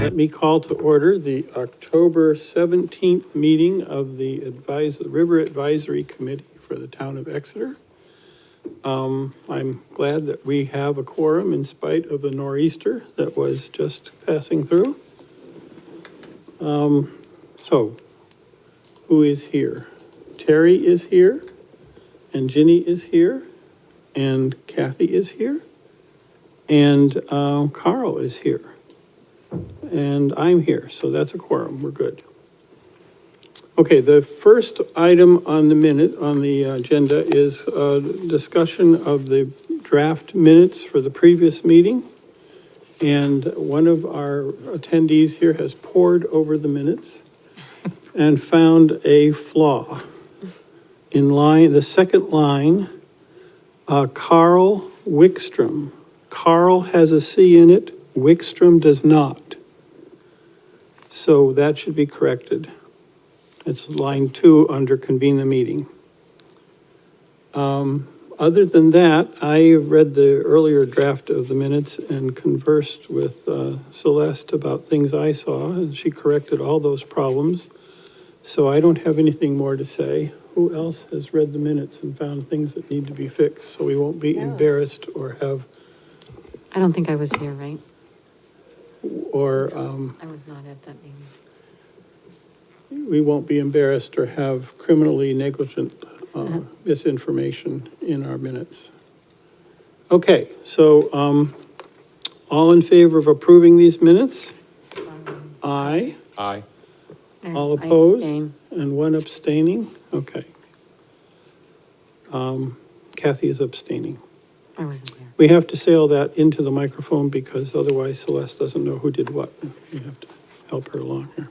Let me call to order the October 17th meeting of the River Advisory Committee for the town of Exeter. I'm glad that we have a quorum in spite of the nor'easter that was just passing through. So, who is here? Terry is here, and Ginny is here, and Kathy is here, and Carl is here. And I'm here, so that's a quorum, we're good. Okay, the first item on the agenda is discussion of the draft minutes for the previous meeting. And one of our attendees here has pored over the minutes and found a flaw. In the second line, Carl Wickstrom. Carl has a C in it, Wickstrom does not. So that should be corrected. It's line 2 under convene the meeting. Other than that, I read the earlier draft of the minutes and conversed with Celeste about things I saw, and she corrected all those problems. So I don't have anything more to say. Who else has read the minutes and found things that need to be fixed so we won't be embarrassed or have... I don't think I was here, right? Or I was not at that meeting. we won't be embarrassed or have criminally negligent misinformation in our minutes. Okay, so all in favor of approving these minutes? Aye. Aye. All I opposed? abstain. And one abstaining? Okay. Kathy is abstaining. I wasn't here. We have to say all that into the microphone because otherwise Celeste doesn't know who did what. You have to help her along here.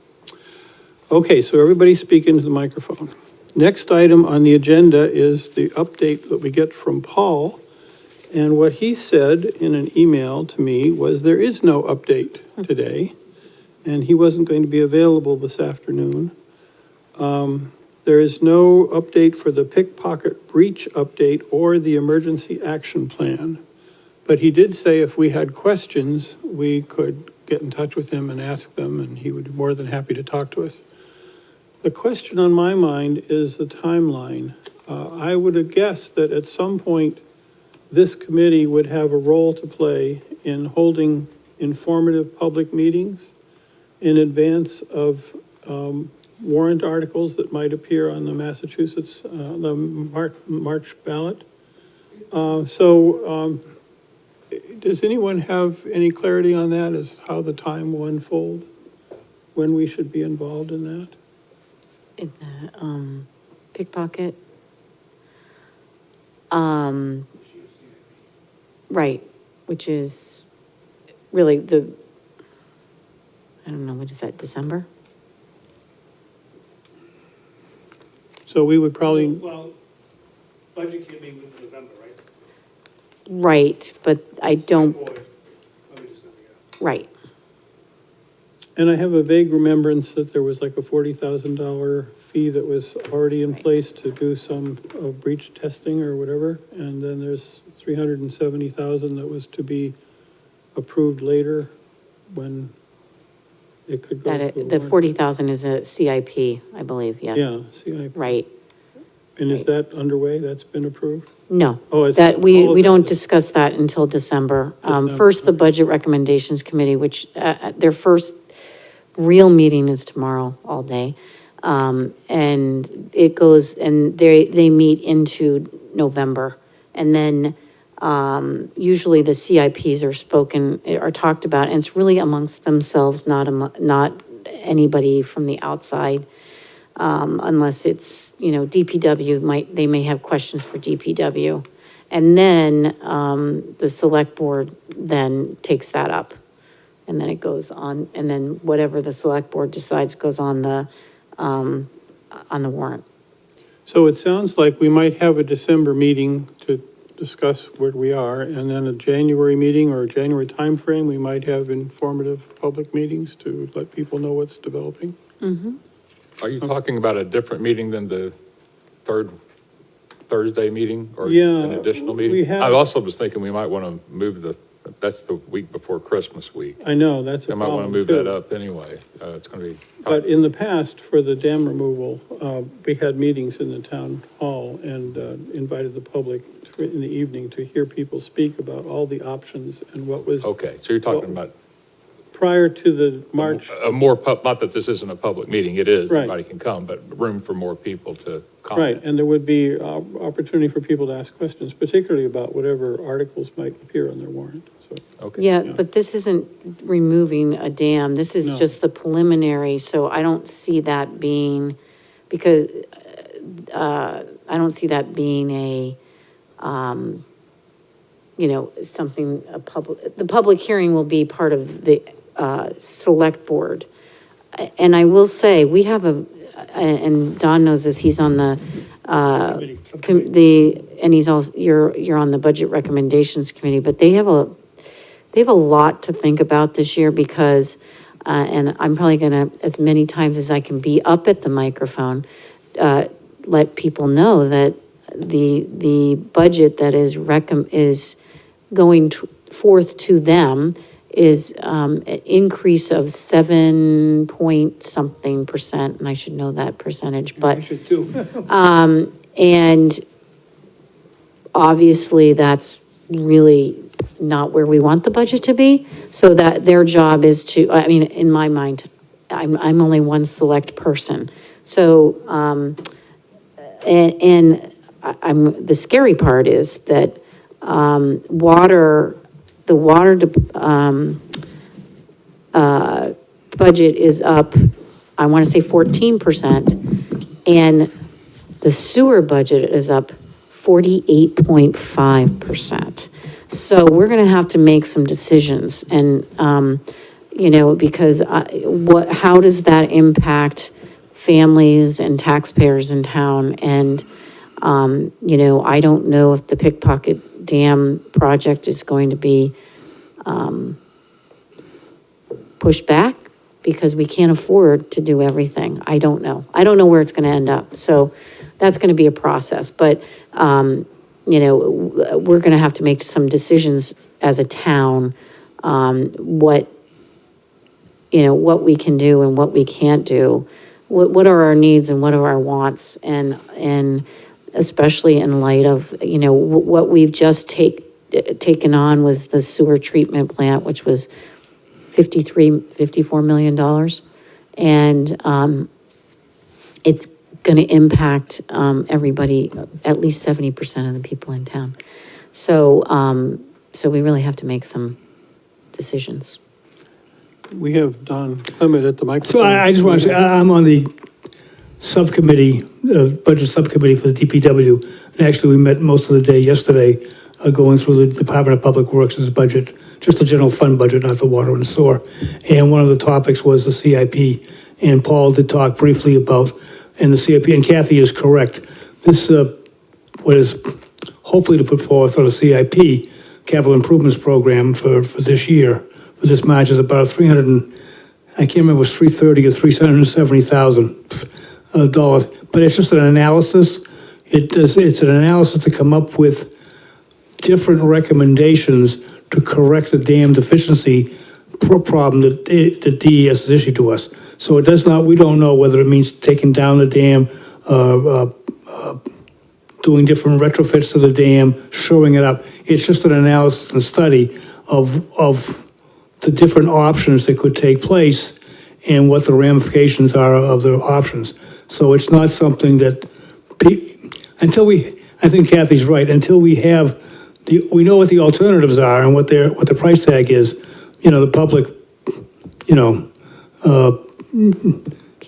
Okay, so everybody speak into the microphone. Next item on the agenda is the update that we get from Paul. And what he said in an email to me was there is no update today, and he wasn't going to be available this afternoon. There is no update for the pickpocket breach update or the emergency action plan. But he did say if we had questions, we could get in touch with him and ask them, and he would be more than happy to talk to us. The question on my mind is the timeline. I would have guessed that at some point, this committee would have a role to play in holding informative public meetings in advance of warrant articles that might appear on the Massachusetts, the March ballot. Does anyone have any clarity on that as how the time will unfold? When we should be involved in that? In the pickpocket. Right, which is really I don't know, what is that, December? So we would probably, Well, budget can be with November, right? Right, but I don't, Or, let me just, right. and I have a vague remembrance that there was like a $40,000 fee that was already in place to do some breach testing or whatever. And then there's $370,000 that was to be approved later when it could go. That to a the warrant. 40,000 is a CIP, I believe, yes. Yeah, see, Right. and is that underway? That's been approved? No, Oh, it's- that, all we of don't that is- discuss that until December. December, First, the okay. Budget Recommendations Committee, which, their first real meeting is tomorrow, all day. And it goes, and they meet into November. And then, usually the CIPs are talked about, and it's really amongst themselves, not anybody from the outside. Unless it's, DPW they may have questions for DPW. And then, the select board then takes that up. And then it goes on, and then whatever the select board decides goes on the warrant. So it sounds like we might have a December meeting to discuss where we are, and then a January meeting or a January timeframe, we might have informative public meetings to let people know what's developing. Are you talking about a different meeting than the third Thursday meeting or Yeah, an additional meeting? we have- I also was thinking we might want to move the That's the week before Christmas week. I know, that's a I might want to problem move that too. up anyway. It's going to be. But in the past, for the dam removal, we had meetings in the town hall and invited the public in the evening to hear people speak about all the options and what was. Okay, so you're talking about Prior to the March, a more, not that this isn't a public meeting, it is, Right. anybody can come, but room for more people to right, comment. and there would be opportunity for people to ask questions, particularly about whatever articles might appear on their warrant, so. Okay. Yeah, but this isn't removing a dam, this is No. just the preliminary, so I don't see that being, because, I don't see that being a, something, the public hearing will be part of the, select board. And I will say, we have and Don knows this, he's on the, and he's also, you're on the budget recommendations committee, but they have a lot to think about this year because, and I'm probably gonna, as many times as I can be up at the microphone, let people know that the budget that is going forth to them is an increase of 7 point something percent, and I should know that percentage, but. I should too. And obviously, that's really not where we want the budget to be. So that their job is to, I mean, in my mind, I'm only one select person. So, the scary part is that, the water, budget is up, I want to say 14%, and the sewer budget is up 48.5%. So we're going to have to make some decisions and, because how does that impact families and taxpayers in town? And, I don't know if the Pickpocket Dam project is going to be pushed back because we can't afford to do everything. I don't know. I don't know where it's going to end up. So that's going to be a process. But, we're going to have to make some decisions as a town, what we can do and what we can't do. What are our needs and what are our wants? And especially in light of, what we've just taken on was the sewer treatment plant, which was $54 million. And it's going to impact everybody, at least 70% of the people in town. So we really have to make some decisions. We have Don Clement at the microphone. So I just want to say, I'm on the subcommittee, budget subcommittee for the DPW. And actually, we met most of the day yesterday, going through the Department of Public Works' budget, just the general fund budget, not the water and sewer. And one of the topics was the CIP. And Paul did talk briefly about, and the CIP, and Kathy is correct. This, what is hopefully to put forth on a CIP, capital improvements program for this year, for this March, is about I can't remember, it was 330 or 370,000 dollars. But it's just an analysis. It's an analysis to come up with different recommendations to correct the dam deficiency problem that the DES has issued to us. So it does not, we don't know whether it means taking down the dam, doing different retrofits to the dam, shoring it up. It's just an analysis and study of the different options that could take place and what the ramifications are of the options. So it's not something that, I think Kathy's right, until we have, we know what the alternatives are and what the price tag is, the public,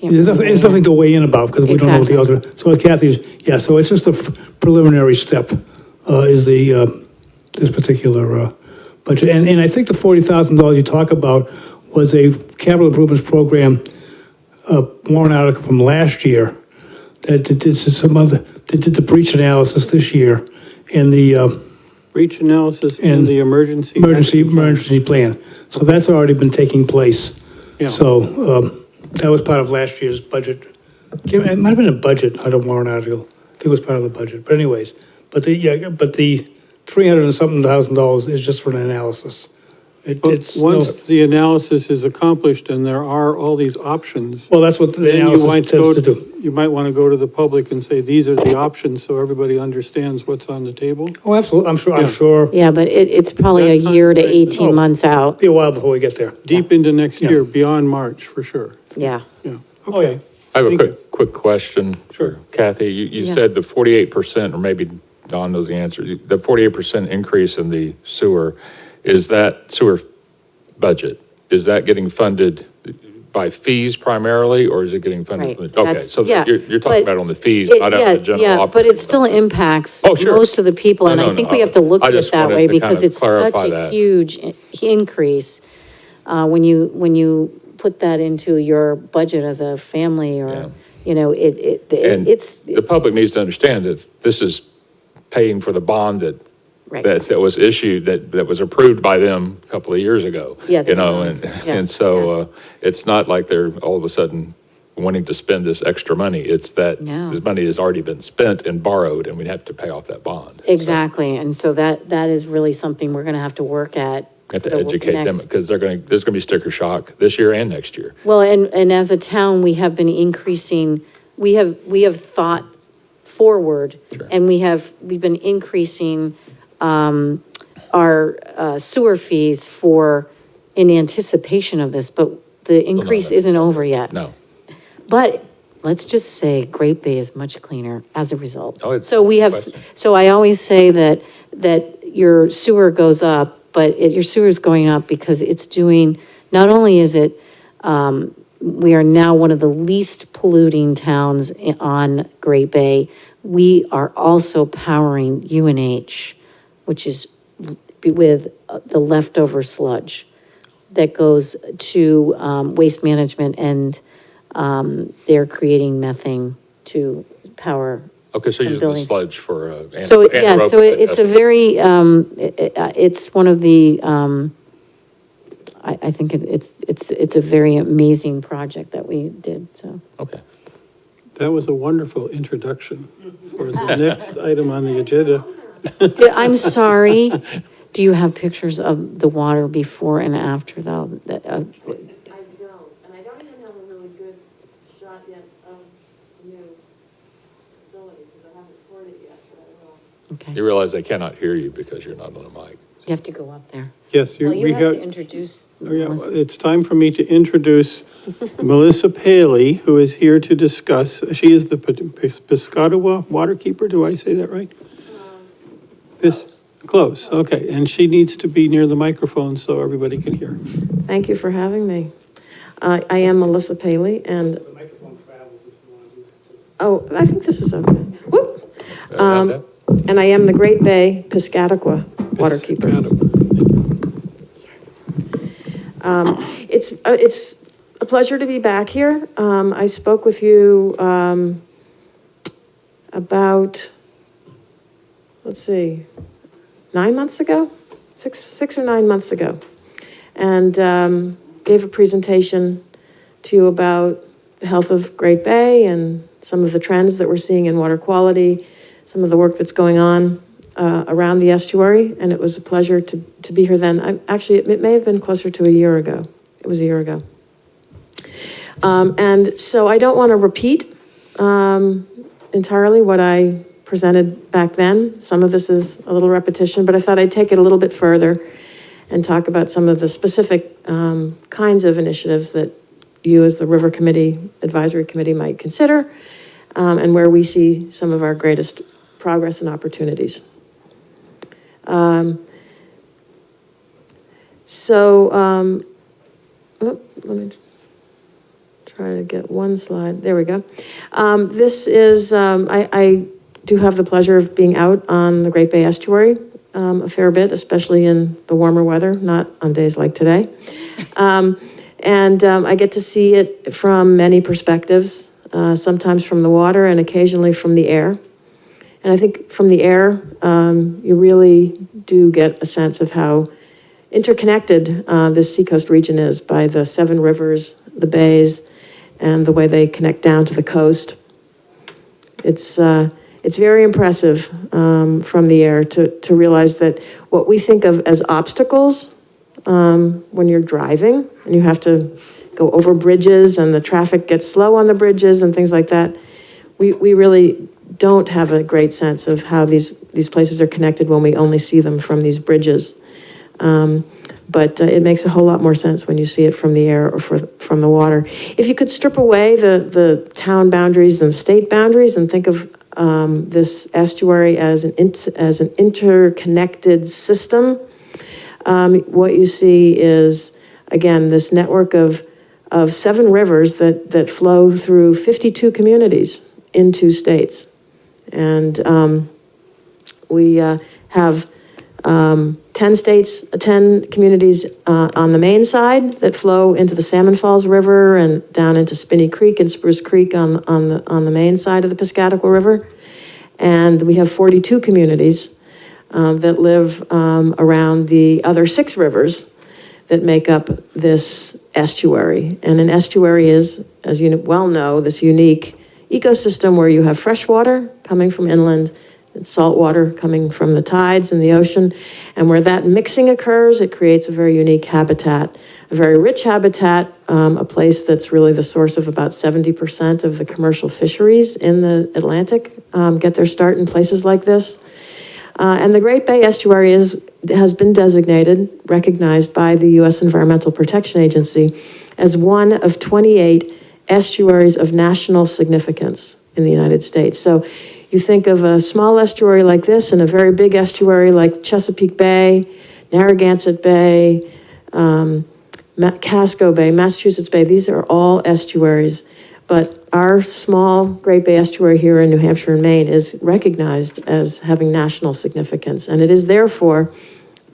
there's nothing to weigh in about because we don't know what the alternative. So Kathy's, so it's just a preliminary step, is this particular budget. And I think the $40,000 you talk about was a capital improvements program warrant article from last year that did the breach analysis this year and the Breach analysis and the emergency plan. So that's already been taking place. Yeah. So that was part of last year's budget. It might have been a budget, not a warrant article. I think it was part of the budget. But anyways, the $300 and something thousand is just for an analysis. But It's, once the analysis is accomplished and there are all these options, well, that's what the then you might analysis go tends to do. you might want to go to the public and say, these are the options, so everybody understands what's on the table. Oh, absolutely, I'm Yeah. sure, Yeah, but it's probably a That year to timeframe- 18 Oh. months out. be a while before we get there. Deep into next Yeah. year, beyond March, for sure. Yeah. Yeah, Oh, yeah. okay. I have a Thank you. quick question. Sure. Kathy, you Yeah. said the 48%, or maybe Don knows the answer, the 48% increase in the sewer, is that sewer budget? Is that getting funded by fees primarily, or is it getting funded? Right, Okay, that's- so yeah, you're talking but about on the fees, It- not out yeah, of the general yeah, operating. but it still impacts Oh, sure. most of the people, and No, I no, think no. we have to look I at it just that wanted way to because kind of it's such clarify a that. huge increase. When you put that into your budget as a family Yeah. or, you know, And it's, the public needs to understand that this is paying for the bond right. that was issued, that was approved by them a couple of years ago. Yeah, You know, that was, and, yeah, and so, it's not like they're all of a sudden wanting to spend this extra money. It's that No. this money has already been spent and borrowed, and we have to pay off that bond. So, Exactly, and so that is really something we're gonna have to work at. have to for the educate them, next- because there's gonna be sticker shock this year and next year. Well, and as a town, we have been increasing, we have thought forward. Sure. And we've been increasing, our sewer fees in anticipation of this, but the increase no. isn't over yet. No, But let's just say Great Bay is much cleaner as a result. Oh, it's So we have, question. so I always say that your sewer goes up, but your sewer is going up because it's doing, not only is it, we are now one of the least polluting towns on Great Bay, we are also powering UNH, which is with the leftover sludge that goes to waste management, and they're creating methane to power. okay, so some using the building. sludge for, So, yeah, so anaerobic it's a very, it's one of the, I think it's a very amazing project that we did, so. Okay. That was a wonderful introduction for the next item on the agenda. I'm sorry, do you have pictures of the water before and after though? I don't, and I don't even have a really good shot yet of the new facility, because I haven't toured it yet, but I will. Okay, You realize they cannot hear you because you're not on a mic. you have to go up there. Yes, Well, we you have to have, introduce. oh, yeah, Melissa. it's time for me to introduce Melissa Paley, who is here to discuss, she is the Piscataway waterkeeper, do I say that right? Close, okay, and she needs to be near the microphone so everybody can hear. Thank you for having me. I am Melissa Paley, and, The microphone travels if you want to do that too. oh, I think this is okay. Whoop. Have that? And I am the Great Bay Piscataqua waterkeeper. It's a pleasure to be back here. I spoke with you about, let's see, 9 months ago, six or 9 months ago, and gave a presentation to you about the health of Great Bay and some of the trends that we're seeing in water quality, some of the work that's going on around the estuary, and it was a pleasure to be here then. Actually, it may have been closer to a year ago. It was a year ago. And so I don't want to repeat entirely what I presented back then. Some of this is a little repetition, but I thought I'd take it a little bit further and talk about some of the specific kinds of initiatives that you as the River Committee, Advisory Committee might consider, and where we see some of our greatest progress and opportunities. Let me try to get one slide. There we go. This is, I do have the pleasure of being out on the Great Bay Estuary a fair bit, especially in the warmer weather, not on days like today. I get to see it from many perspectives, sometimes from the water and occasionally from the air. And I think from the air, you really do get a sense of how interconnected this seacoast region is by the 7 rivers, the bays, and the way they connect down to the coast. It's it's very impressive from the air to realize that what we think of as obstacles when you're driving and you have to go over bridges and the traffic gets slow on the bridges and things like that, we really don't have a great sense of how these places are connected when we only see them from these bridges. But it makes a whole lot more sense when you see it from the air or from the water. If you could strip away the town boundaries and state boundaries and think of this estuary as an interconnected system, what you see is, again, this network of 7 rivers that flow through 52 communities in 2 states. And we have 10 communities on the main side that flow into the Salmon Falls River and down into Spinney Creek and Spruce Creek on the main side of the Piscataqua River. And we have 42 communities that live around the other 6 rivers that make up this estuary. And an estuary is, as you well know, this unique ecosystem where you have fresh water coming from inland and salt water coming from the tides in the ocean. And where that mixing occurs, it creates a very unique habitat, a very rich habitat, a place that's really the source of about 70% of the commercial fisheries in the Atlantic get their start in places like this. And the Great Bay Estuary has been designated, recognized by the U.S. Environmental Protection Agency as one of 28 estuaries of national significance in the United States. So you think of a small estuary like this and a very big estuary like Chesapeake Bay, Narragansett Bay, Casco Bay, Massachusetts Bay. These are all estuaries, but our small Great Bay Estuary here in New Hampshire and Maine is recognized as having national significance, and it is therefore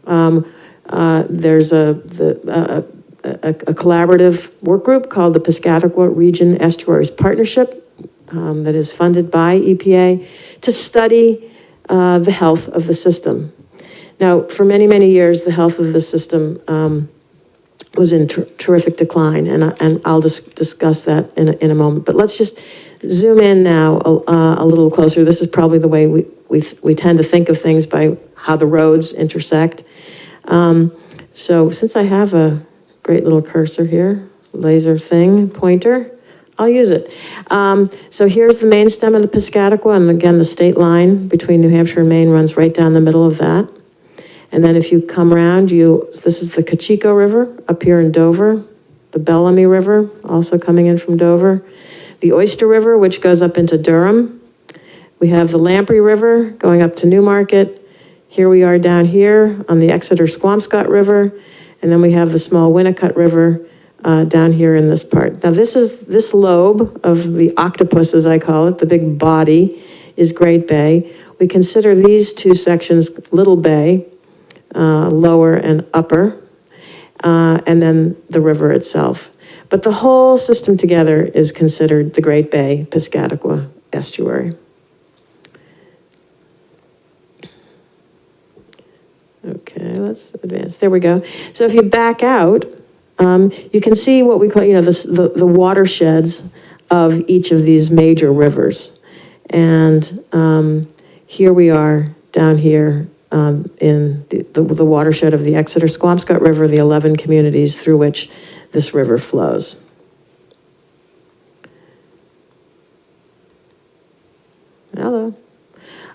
there's a collaborative work group called the Piscataqua Region Estuaries Partnership that is funded by EPA to study the health of the system. Now, for many, many years, the health of the system was in terrific decline, and I'll discuss that in a moment. But let's just zoom in now a little closer. This is probably the way we tend to think of things, by how the roads intersect. So since I have a great little cursor here, laser thing, pointer, I'll use it. So here's the main stem of the Piscataqua, and again, the state line between New Hampshire and Maine runs right down the middle of that. And then if you come around, this is the Cachiko River up here in Dover, the Bellamy River, also coming in from Dover, the Oyster River, which goes up into Durham. We have the Lamprey River going up to Newmarket. Here we are down here on the Exeter Squamscott River. And then we have the small Winnicott River down here in this part. Now this lobe of the octopus, as I call it, the big body, is Great Bay. We consider these 2 sections Little Bay, lower and upper, and then the river itself. But the whole system together is considered the Great Bay Piscataqua Estuary. Okay, let's advance. There we go. So if you back out, you can see what we call, the watersheds of each of these major rivers. And here we are down here in the watershed of the Exeter Squamscott River, the 11 communities through which this river flows. Hello.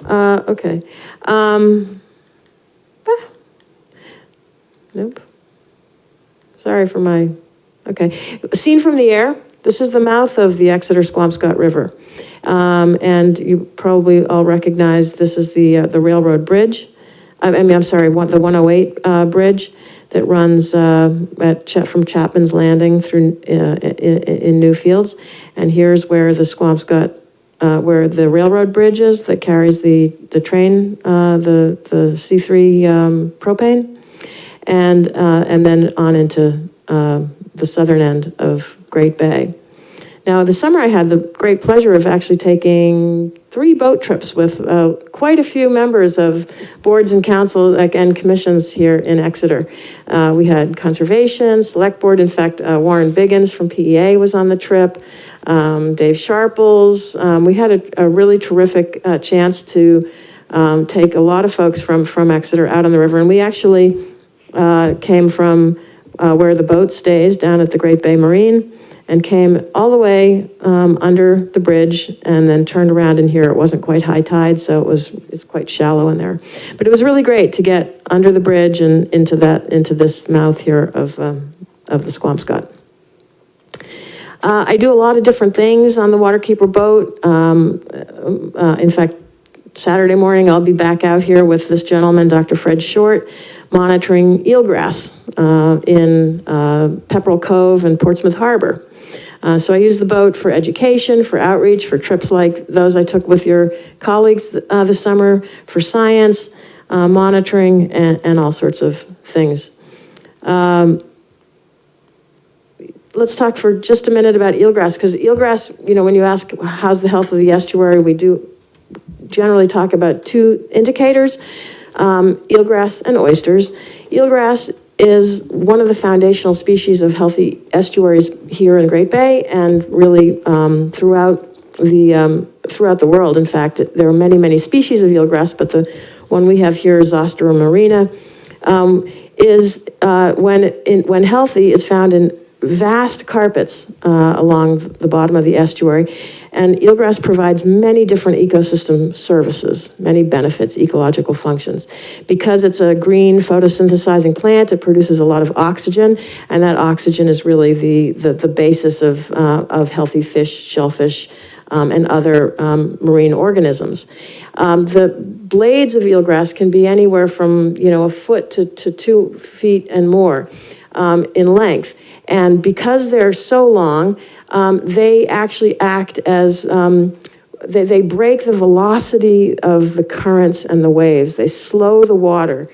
Okay. Nope. Sorry for my, okay. Seen from the air, this is the mouth of the Exeter Squamscott River. And you probably all recognize this is the railroad bridge. I'm sorry, the 108 bridge that runs from Chapman's Landing through in Newfields. And here's where the Squamscott, where the railroad bridge is that carries the train, the C3 propane. And then on into the southern end of Great Bay. Now, this summer I had the great pleasure of actually taking 3 boat trips with quite a few members of boards and council and commissions here in Exeter. We had conservation, select board. In fact, Warren Biggins from PEA was on the trip. Dave Sharples. We had a really terrific chance to take a lot of folks from Exeter out on the river. And we actually came from where the boat stays down at the Great Bay Marine and came all the way under the bridge and then turned around in here. It wasn't quite high tide, so it's quite shallow in there. But it was really great to get under the bridge and into this mouth here of the Squamscott. I do a lot of different things on the Waterkeeper boat. In fact, Saturday morning, I'll be back out here with this gentleman, Dr. Fred Short, monitoring eel grass in Pepperell Cove and Portsmouth Harbor. So I use the boat for education, for outreach, for trips like those I took with your colleagues this summer, for science, monitoring, and all sorts of things. Let's talk for just a minute about eelgrass, because eelgrass, when you ask how's the health of the estuary, we do generally talk about 2 indicators, eelgrass and oysters. Eelgrass is one of the foundational species of healthy estuaries here in Great Bay and really throughout the world. In fact, there are many, many species of eelgrass, but the one we have here, Zostera marina, when healthy, is found in vast carpets along the bottom of the estuary, and eelgrass provides many different ecosystem services, many benefits, ecological functions. Because it's a green photosynthesizing plant, it produces a lot of oxygen, and that oxygen is really the basis of healthy fish, shellfish, and other marine organisms. The blades of eelgrass can be anywhere from a foot to 2 feet and more in length. And because they're so long, they actually act as, they break the velocity of the currents and the waves. They slow the water,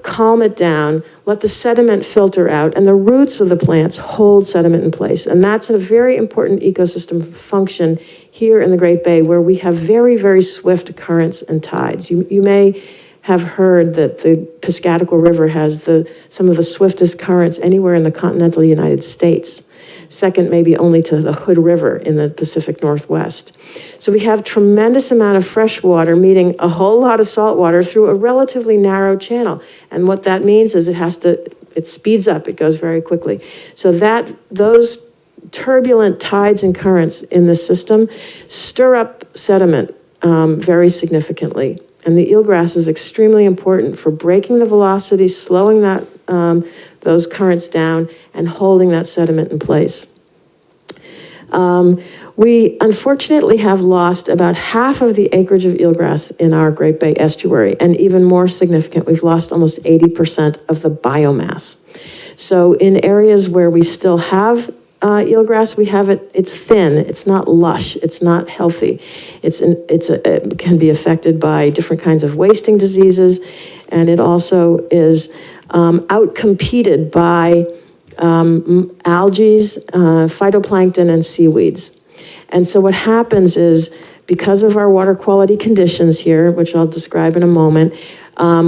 calm it down, let the sediment filter out, and the roots of the plants hold sediment in place. And that's a very important ecosystem function here in the Great Bay, where we have very, very swift currents and tides. You may have heard that the Piscataqua River has some of the swiftest currents anywhere in the continental United States. Second, maybe only to the Hood River in the Pacific Northwest. So we have tremendous amount of fresh water meeting a whole lot of salt water through a relatively narrow channel. And what that means is it speeds up, it goes very quickly. So those turbulent tides and currents in the system stir up sediment very significantly. And the eelgrass is extremely important for breaking the velocity, slowing those currents down, and holding that sediment in place. We unfortunately have lost about half of the acreage of eelgrass in our Great Bay estuary, and even more significant, we've lost almost 80% of the biomass. So in areas where we still have eelgrass, it's thin, it's not lush, it's not healthy. It can be affected by different kinds of wasting diseases, and it also is outcompeted by algae, phytoplankton, and seaweeds. And so what happens is, because of our water quality conditions here, which I'll describe in a moment,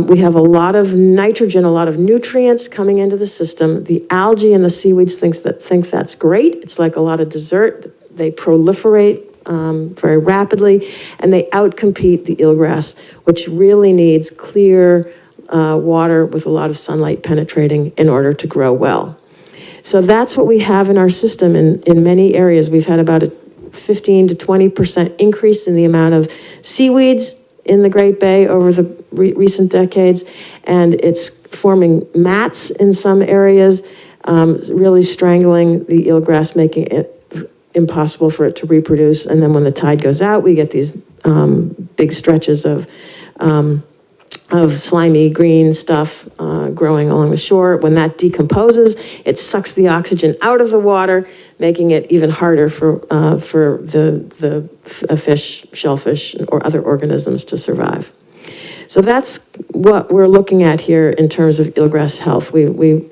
we have a lot of nitrogen, a lot of nutrients coming into the system. The algae and the seaweeds think that's great. It's like a lot of dessert. They proliferate very rapidly, and they outcompete the eelgrass, which really needs clear water with a lot of sunlight penetrating in order to grow well. So that's what we have in our system in many areas. We've had about a 15 to 20% increase in the amount of seaweeds in the Great Bay over the recent decades, and it's forming mats in some areas, really strangling the eelgrass, making it impossible for it to reproduce. And then when the tide goes out, we get these big stretches of slimy green stuff growing along the shore. When that decomposes, it sucks the oxygen out of the water, making it even harder for the fish, shellfish, or other organisms to survive. So that's what we're looking at here in terms of eelgrass health. We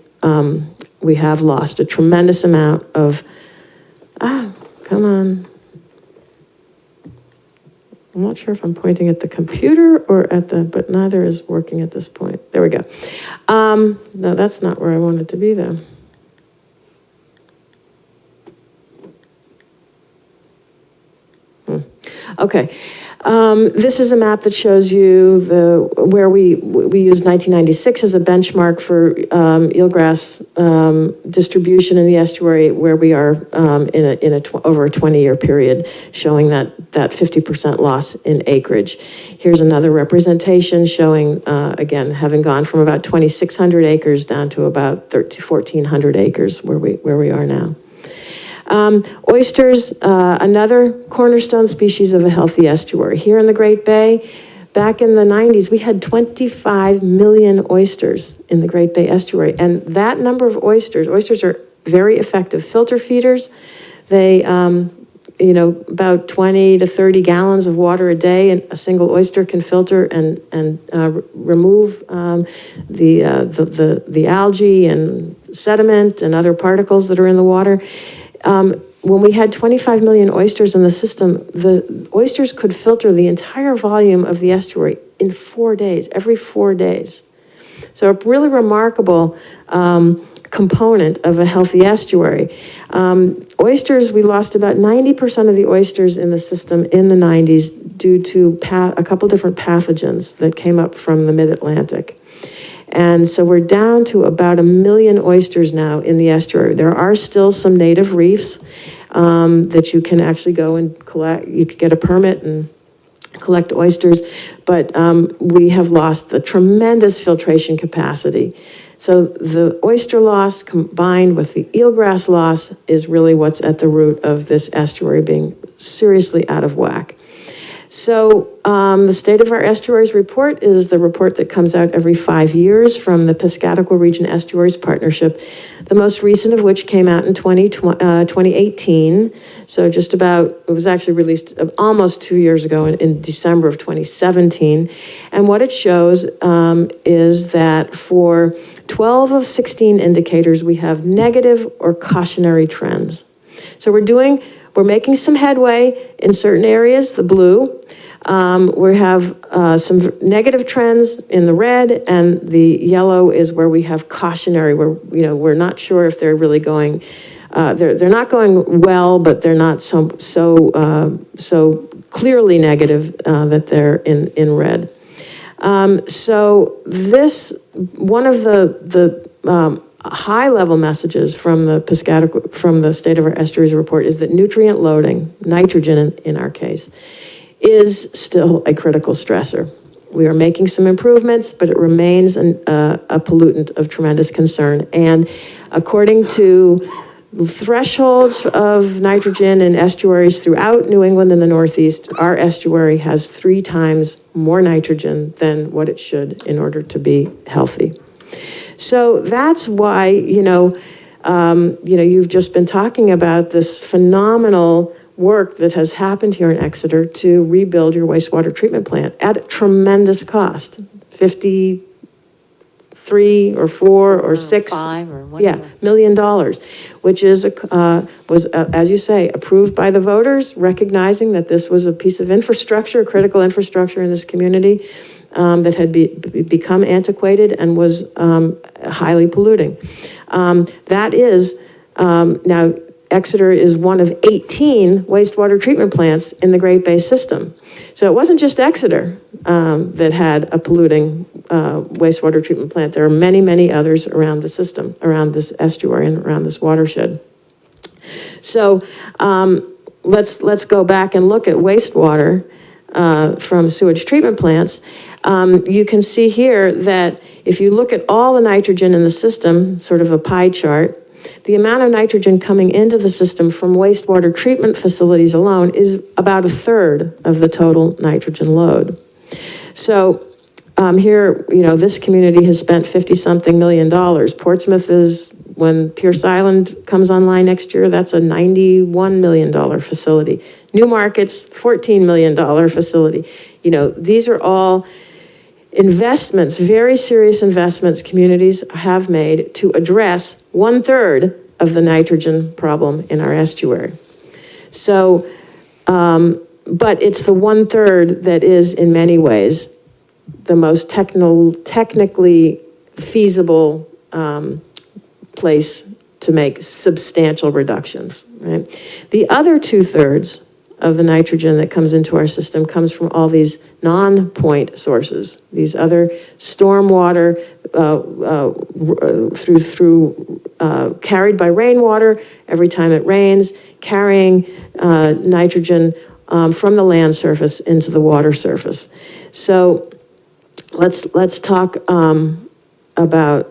have lost a tremendous amount of, come on. I'm not sure if I'm pointing at the computer or at the, but neither is working at this point. There we go. No, that's not where I wanted to be though. Okay. This is a map that shows you where we use 1996 as a benchmark for eel grass distribution in the estuary, where we are over a 20-year period, showing that 50% loss in acreage. Here's another representation showing, again, having gone from about 2,600 acres down to about 1,400 acres where we are now. Oysters, another cornerstone species of a healthy estuary. Here in the Great Bay, back in the 90s, we had 25 million oysters in the Great Bay estuary. And that number of oysters are very effective filter feeders. They, about 20 to 30 gallons of water a day, and a single oyster can filter and remove the algae and sediment and other particles that are in the water. When we had 25 million oysters in the system, the oysters could filter the entire volume of the estuary in 4 days, every 4 days. So a really remarkable component of a healthy estuary. Oysters, we lost about 90% of the oysters in the system in the 90s due to a couple different pathogens that came up from the mid-Atlantic. And so we're down to about 1 million oysters now in the estuary. There are still some native reefs that you can actually go and collect. You could get a permit and collect oysters, but we have lost the tremendous filtration capacity. So the oyster loss combined with the eelgrass loss is really what's at the root of this estuary being seriously out of whack. So the State of Our Estuaries Report is the report that comes out every 5 years from the Piscataqua Region Estuaries Partnership, the most recent of which came out in 2018. So it was actually released almost 2 years ago in December of 2017. And what it shows is that for 12 of 16 indicators, we have negative or cautionary trends. So we're making some headway in certain areas, the blue. We have some negative trends in the red, and the yellow is where we have cautionary, where we're not sure if they're really going. They're not going well, but they're not so clearly negative that they're in red. So this one of the high-level messages from the State of Our Estuaries Report is that nutrient loading, nitrogen in our case, is still a critical stressor. We are making some improvements, but it remains a pollutant of tremendous concern. And according to thresholds of nitrogen in estuaries throughout New England and the Northeast, our estuary has 3 times more nitrogen than what it should in order to be healthy. So that's why, you've just been talking about this phenomenal work that has happened here in Exeter to rebuild your wastewater treatment plant at a tremendous cost, $53 or $4 or $6, $5 or whatever. $1 million, which was, as you say, approved by the voters, recognizing that this was a piece of infrastructure, critical infrastructure in this community. That had become antiquated and was highly polluting. That is, now Exeter is one of 18 wastewater treatment plants in the Great Bay system. So it wasn't just Exeter that had a polluting wastewater treatment plant. There are many, many others around the system, around this estuary and around this watershed. So let's go back and look at wastewater from sewage treatment plants. You can see here that if you look at all the nitrogen in the system, sort of a pie chart, the amount of nitrogen coming into the system from wastewater treatment facilities alone is about 1/3 of the total nitrogen load. So here, this community has spent 50-something million dollars. Portsmouth is, when Pierce Island comes online next year, that's a $91 million facility. Newmarket's $14 million facility. These are all investments, very serious investments communities have made to address 1/3 of the nitrogen problem in our estuary. So but it's the 1/3 that is in many ways the most technically feasible place to make substantial reductions, right? The other 2/3 of the nitrogen that comes into our system comes from all these non-point sources, these other stormwater carried by rainwater every time it rains, carrying nitrogen from the land surface into the water surface. So let's talk about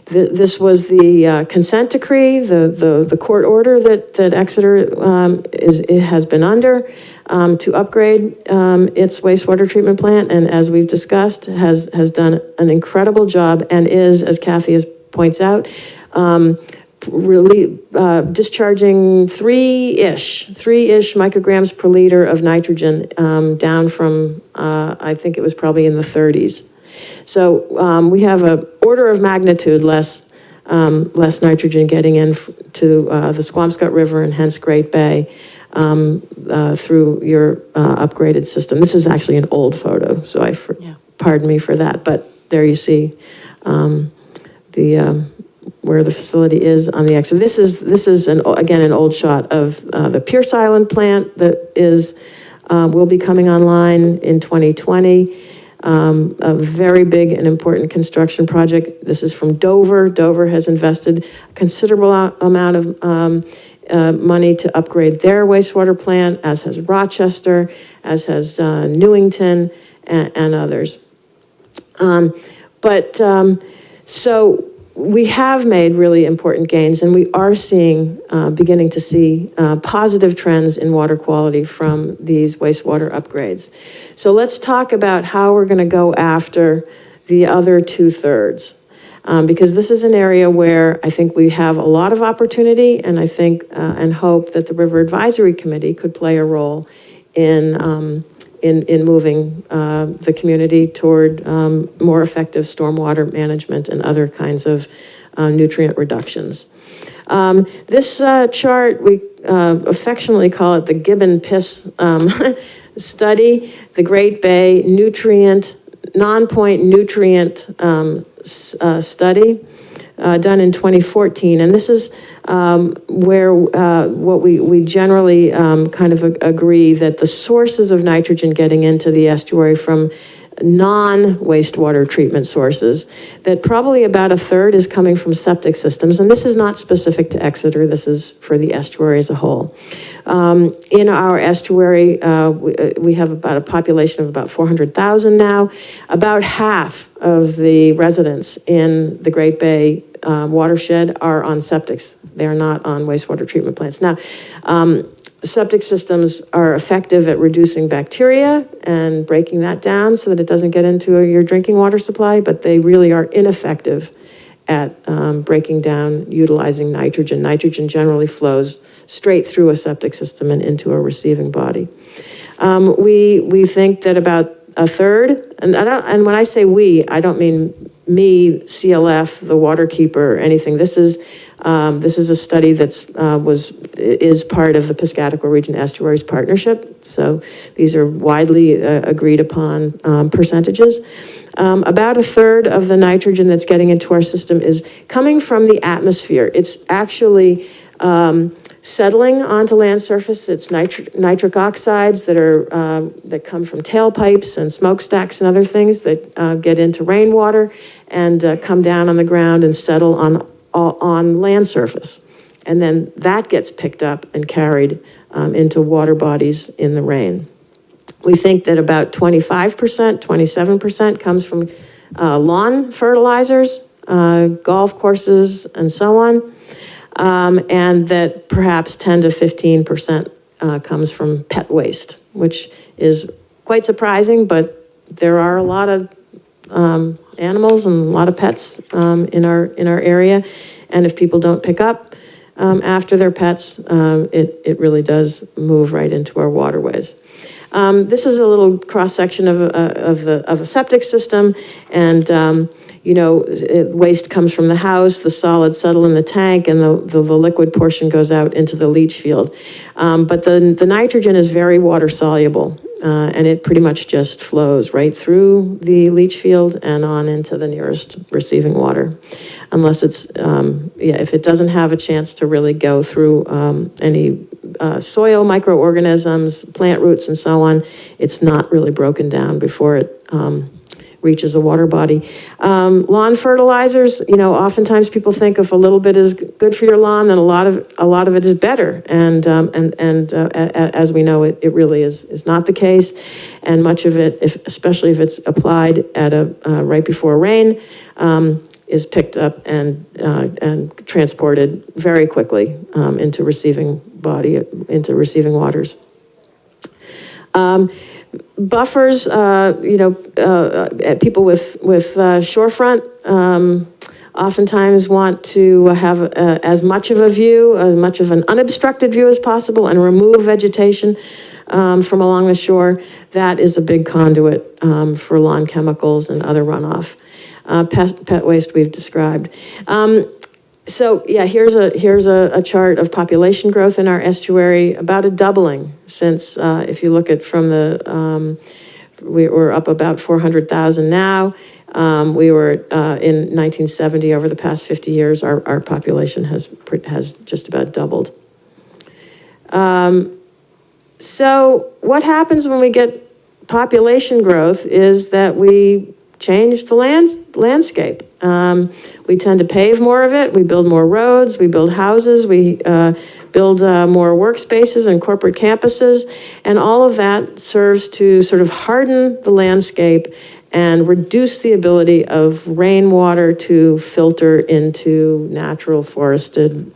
this was the consent decree, the court order that Exeter has been under to upgrade its wastewater treatment plant, and as we've discussed, has done an incredible job and is, as Kathy points out, really discharging three-ish micrograms per liter of nitrogen, down from I think it was probably in the 30s. So we have an order of magnitude less nitrogen getting in to the Squamscott River and hence Great Bay through your upgraded system. This is actually an old photo, so pardon me for that. But there you see where the facility is on the exit. This is again an old shot of the Pierce Island plant that will be coming online in 2020. A very big and important construction project. This is from Dover. Dover has invested a considerable amount of money to upgrade their wastewater plant, as has Rochester, as has Newington, and others. So we have made really important gains, and we are beginning to see positive trends in water quality from these wastewater upgrades. So let's talk about how we're going to go after the other 2/3, because this is an area where I think we have a lot of opportunity, and I think and hope that the River Advisory Committee could play a role in moving the community toward more effective stormwater management and other kinds of nutrient reductions. This chart, we affectionately call it the Gibbon-Piss study, the Great Bay non-point nutrient study done in 2014. And this is where what we generally kind of agree that the sources of nitrogen getting into the estuary from non-wastewater treatment sources, that probably about 1/3 is coming from septic systems. And this is not specific to Exeter, this is for the estuary as a whole. In our estuary, we have about a population of about 400,000 now. About half of the residents in the Great Bay watershed are on septics. They are not on wastewater treatment plants. Now, septic systems are effective at reducing bacteria and breaking that down so that it doesn't get into your drinking water supply, but they really are ineffective at breaking down, utilizing nitrogen. Nitrogen generally flows straight through a septic system and into a receiving body. We think that about 1/3, and when I say we, I don't mean me, CLF, the waterkeeper, or anything. This is a study that's is part of the Piscataqua Region Estuaries Partnership. So these are widely agreed upon percentages. About 1/3 of the nitrogen that's getting into our system is coming from the atmosphere. It's actually settling onto land surface. It's nitric oxides that come from tailpipes and smokestacks and other things that get into rainwater and come down on the ground and settle on land surface. And then that gets picked up and carried into water bodies in the rain. We think that about 25%, 27% comes from lawn fertilizers, golf courses, and so on. And that perhaps 10 to 15% comes from pet waste, which is quite surprising, but there are a lot of animals and a lot of pets in our area. And if people don't pick up after their pets, it really does move right into our waterways. This is a little cross-section of a septic system, and waste comes from the house, the solids settle in the tank, and the liquid portion goes out into the leach field. But the nitrogen is very water soluble, and it pretty much just flows right through the leach field and on into the nearest receiving water. Unless it's, if it doesn't have a chance to really go through any soil microorganisms, plant roots, and so on, it's not really broken down before it reaches a water body. Lawn fertilizers, oftentimes people think if a little bit is good for your lawn, then a lot of it is better. And as we know, it really is not the case. And much of it, especially if it's applied at right before rain, is picked up and transported very quickly into receiving waters. Buffers, people with shorefront oftentimes want to have as much of a view, as much of an unobstructed view as possible, and remove vegetation from along the shore. That is a big conduit for lawn chemicals and other runoff. Pet waste we've described. So yeah, here's a chart of population growth in our estuary, about a doubling since, if you look at from we're up about 400,000 now. We were in 1970, over the past 50 years, our population has just about doubled. So what happens when we get population growth is that we change the landscape. We tend to pave more of it, we build more roads, we build houses, we build more workspaces and corporate campuses, and all of that serves to sort of harden the landscape and reduce the ability of rainwater to filter into natural forested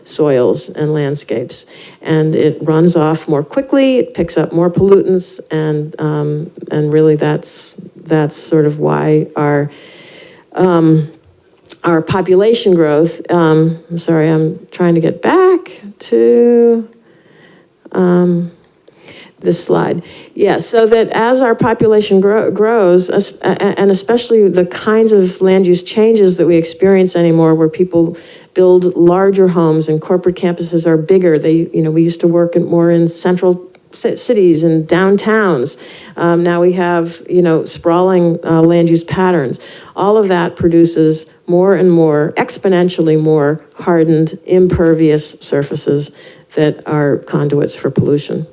soils and landscapes. And it runs off more quickly, it picks up more pollutants, and really that's sort of why our population growth, I'm sorry, I'm trying to get back to this slide. Yeah, so that as our population grows, and especially the kinds of land use changes that we experience anymore, where people build larger homes and corporate campuses are bigger. We used to work more in central cities and downtowns. Now we have, sprawling land use patterns. All of that produces more and more, exponentially more hardened, impervious surfaces that are conduits for pollution.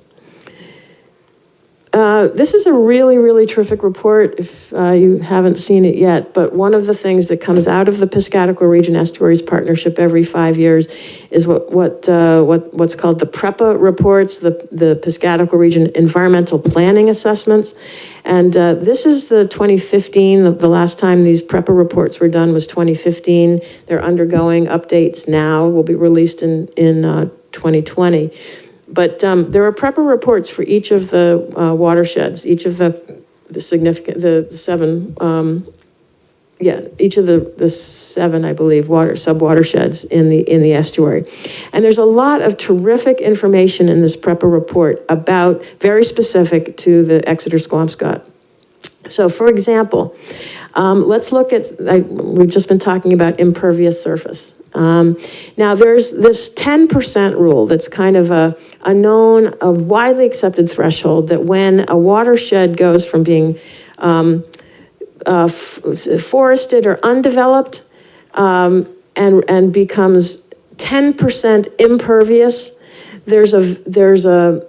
This is a really, really terrific report if you haven't seen it yet, but one of the things that comes out of the Piscataqua Region Estuaries Partnership every 5 years is what's called the PREPA reports, the Piscataqua Region Environmental Planning Assessments. And this is the 2015, the last time these PREPA reports were done was 2015. They're undergoing updates now, will be released in 2020. But there are PREPA reports for each of the watersheds, each of the seven, each of the seven, I believe, sub-watersheds in the estuary. And there's a lot of terrific information in this PREPA report about, very specific to the Exeter Squamscott. So for example, let's look at, we've just been talking about impervious surface. Now there's this 10% rule that's kind of a widely accepted threshold that when a watershed goes from being forested or undeveloped and becomes 10% impervious, there's a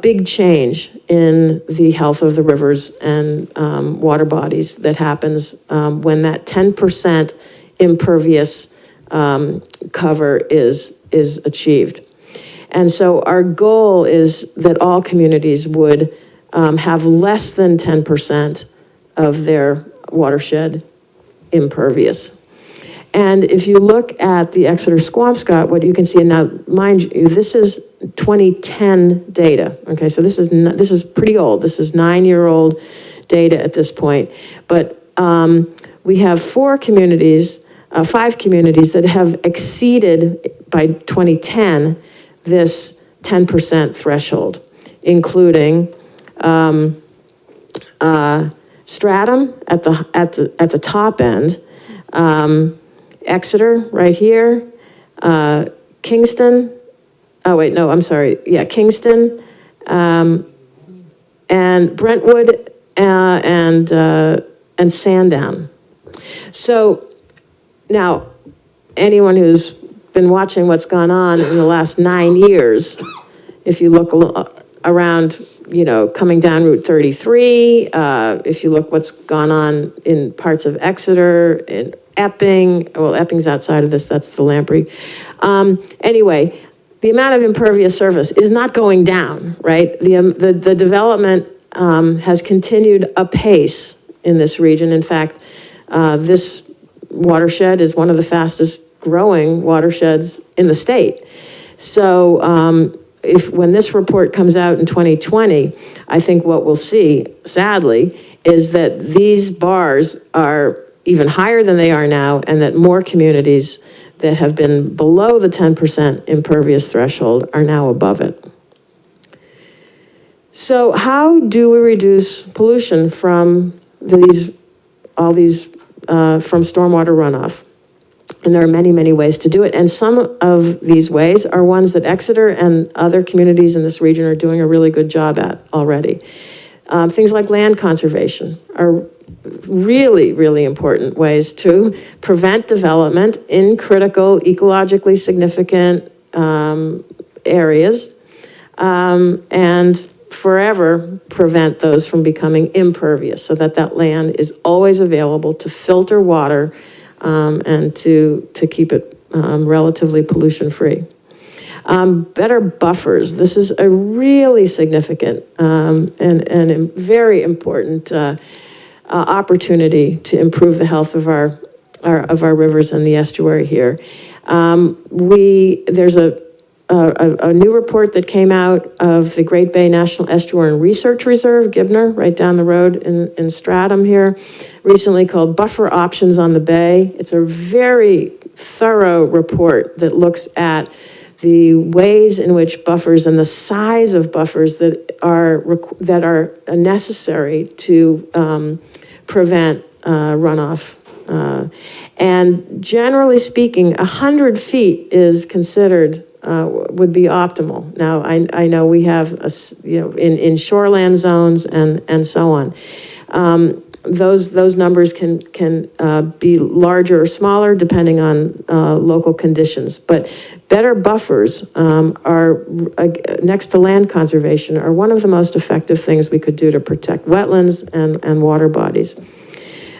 big change in the health of the rivers and water bodies that happens when that 10% impervious cover is achieved. And so our goal is that all communities would have less than 10% of their watershed impervious. And if you look at the Exeter Squamscott, what you can see, and now mind you, this is 2010 data. Okay, so this is pretty old. This is 9-year-old data at this point. But we have 4 communities 5 communities that have exceeded by 2010 this 10% threshold, including Stratham at the top end, Exeter right here, Kingston. Oh wait, no, I'm sorry. Yeah, Kingston, and Brentwood, and Sandown. So now, anyone who's been watching what's gone on in the last 9 years, if you look around, coming down Route 33, if you look what's gone on in parts of Exeter, in Epping, well, Epping's outside of this, that's the Lamprey. Anyway, the amount of impervious surface is not going down, right? The development has continued apace in this region. In fact, this watershed is one of the fastest growing watersheds in the state. So when this report comes out in 2020, I think what we'll see, sadly, is that these bars are even higher than they are now, and that more communities that have been below the 10% impervious threshold are now above it. So how do we reduce pollution from all these from stormwater runoff? And there are many, many ways to do it. And some of these ways are ones that Exeter and other communities in this region are doing a really good job at already. Things like land conservation are really, really important ways to prevent development in critical, ecologically significant areas, and forever prevent those from becoming impervious, so that land is always available to filter water and to keep it relatively pollution-free. Better buffers. This is a really significant and very important opportunity to improve the health of our rivers and the estuary here. There's a new report that came out of the Great Bay National Estuary and Research Reserve, Gibner, right down the road in Stratham here, recently, called Buffer Options on the Bay. It's a very thorough report that looks at the ways in which buffers and the size of buffers that are necessary to prevent runoff. And generally speaking, 100 feet is considered would be optimal. Now, I know we have, in shoreland zones and so on. Those numbers can be larger or smaller depending on local conditions. But better buffers are, next to land conservation, are one of the most effective things we could do to protect wetlands and water bodies.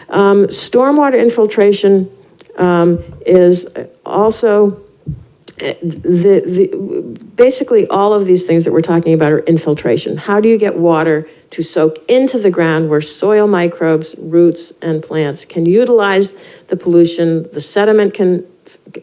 Stormwater infiltration is also basically all of these things that we're talking about are infiltration. How do you get water to soak into the ground where soil microbes, roots, and plants can utilize the pollution, the sediment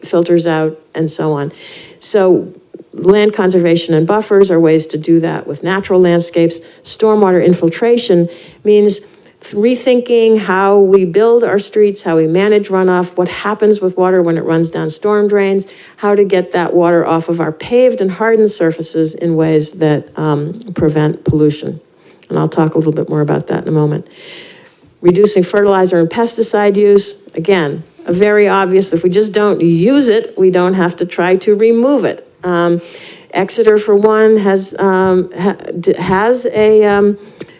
filters out, and so on. So land conservation and buffers are ways to do that with natural landscapes. Stormwater infiltration means rethinking how we build our streets, how we manage runoff, what happens with water when it runs down storm drains, how to get that water off of our paved and hardened surfaces in ways that prevent pollution. And I'll talk a little bit more about that in a moment. Reducing fertilizer and pesticide use, again, a very obvious, if we just don't use it, we don't have to try to remove it. Exeter, for one, has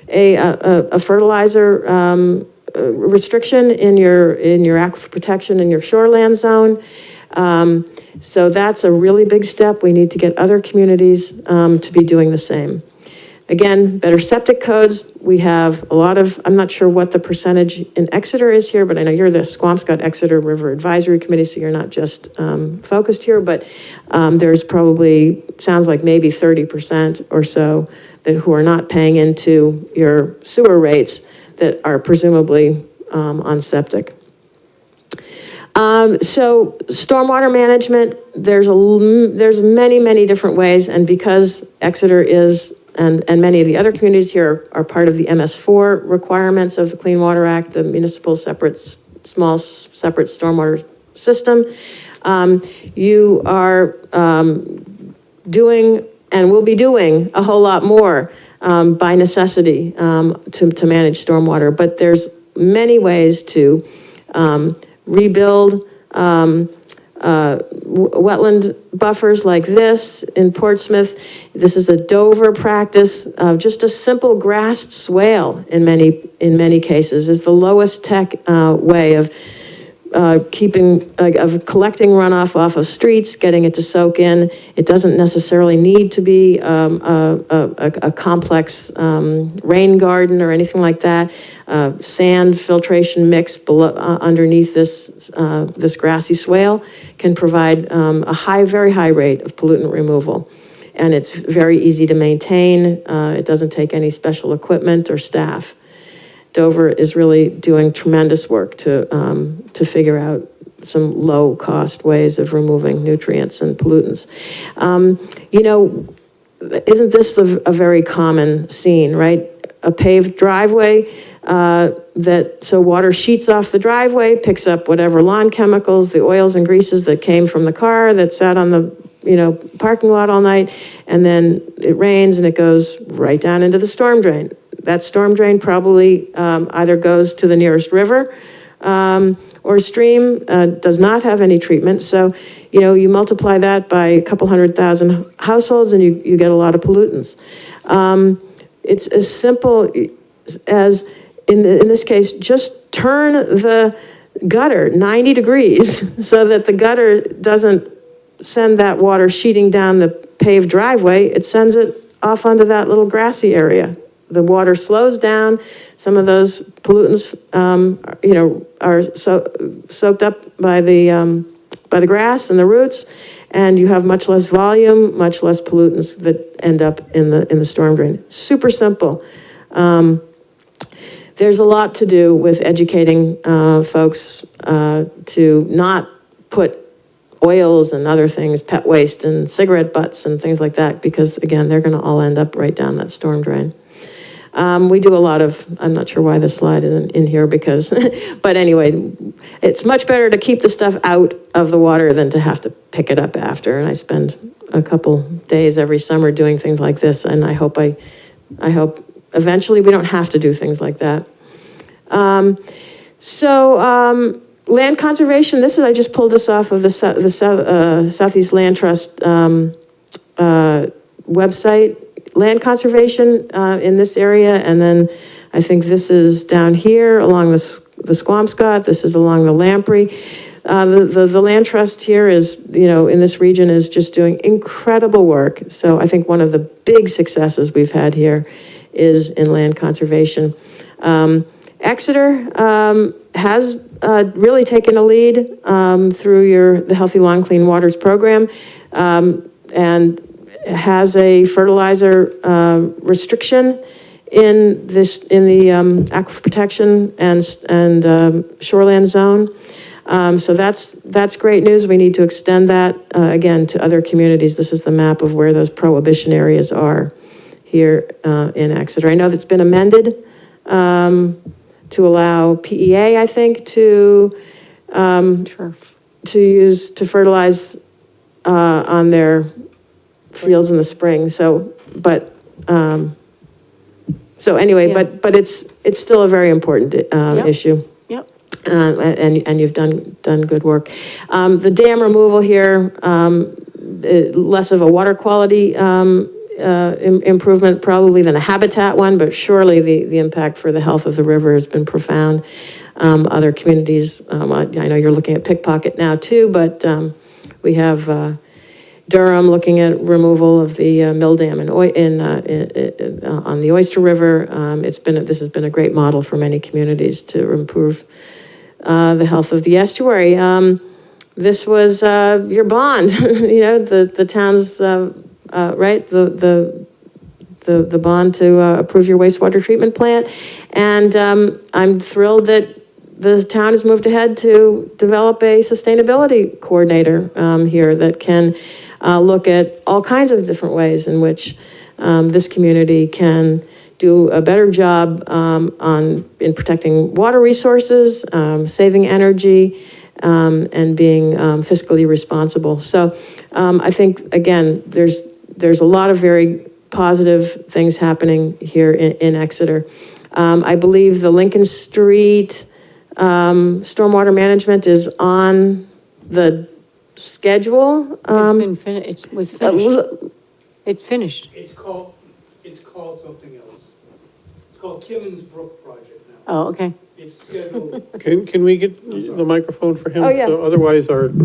a fertilizer restriction in your aquifer protection in your shoreland zone. So that's a really big step. We need to get other communities to be doing the same. Again, better septic codes. We have a lot of, I'm not sure what the percentage in Exeter is here, but I know you're the Squamscott Exeter River Advisory Committee, so you're not just focused here, but there's probably, sounds like maybe 30% or so who are not paying into your sewer rates that are presumably on septic. So stormwater management, there's many, many different ways, and because Exeter is, and many of the other communities here are part of the MS4 requirements of the Clean Water Act, the municipal small separate stormwater system. You are doing and will be doing a whole lot more by necessity to manage stormwater. But there's many ways to rebuild wetland buffers like this in Portsmouth. This is a Dover practice. Just a simple grassed swale in many cases is the lowest tech way of collecting runoff off of streets, getting it to soak in. It doesn't necessarily need to be a complex rain garden or anything like that. Sand filtration mix below, underneath this grassy swale can provide a very high rate of pollutant removal. And it's very easy to maintain. It doesn't take any special equipment or staff. Dover is really doing tremendous work to figure out some low-cost ways of removing nutrients and pollutants. Isn't this a very common scene, right? A paved driveway so water sheets off the driveway, picks up whatever lawn chemicals, the oils and greases that came from the car that sat on the parking lot all night, and then it rains and it goes right down into the storm drain. That storm drain probably either goes to the nearest river or stream, does not have any treatment. So, you multiply that by a couple 100,000 households and you get a lot of pollutants. It's as simple as, in this case, just turn the gutter 90 degrees so that the gutter doesn't send that water sheeting down the paved driveway. It sends it off onto that little grassy area. The water slows down. Some of those pollutants, are soaked up by the grass and the roots, and you have much less volume, much less pollutants that end up in the storm drain. Super simple. There's a lot to do with educating folks to not put oils and other things, pet waste and cigarette butts and things like that, because again, they're going to all end up right down that storm drain. We do a lot of, I'm not sure why this slide isn't in here because, but anyway, it's much better to keep the stuff out of the water than to have to pick it up after. And I spend a couple days every summer doing things like this, and I hope eventually we don't have to do things like that. Land conservation, I just pulled this off of the Southeast Land Trust website. Land conservation in this area, and then I think this is down here along the Squamscott, this is along the Lamprey. The Land Trust here is, in this region is just doing incredible work. So I think one of the big successes we've had here is in land conservation. Exeter has really taken a lead through the Healthy Long Clean Waters program, and has a fertilizer restriction in the aquifer protection and shoreland zone. So that's great news. We need to extend that again to other communities. This is the map of where those prohibition areas are here in Exeter. I know that's been amended to allow PEA, I think, to fertilize on their fields in the spring. But it's still a very important issue. Yep. And you've done good work. The dam removal here, less of a water quality improvement probably than a habitat one, but surely the impact for the health of the river has been profound. Other communities, I know you're looking at Pickpocket now too, but we have Durham looking at removal of the mill dam on the Oyster River. This has been a great model for many communities to improve the health of the estuary. This was your bond, the town's right, the bond to approve your wastewater treatment plant, and I'm thrilled that the town has moved ahead to develop a sustainability coordinator here that can look at all kinds of different ways in which this community can do a better job in protecting water resources, saving energy, and being fiscally responsible. So I think, again, there's a lot of very positive things happening here in Exeter. I believe the Lincoln Street stormwater management is on the schedule. It's been finished, it was finished. It's finished. It's called something else. It's called Kimmons Brook Project now. Oh, okay. It's scheduled, Can we get the microphone for him? Oh, yeah. So otherwise our, You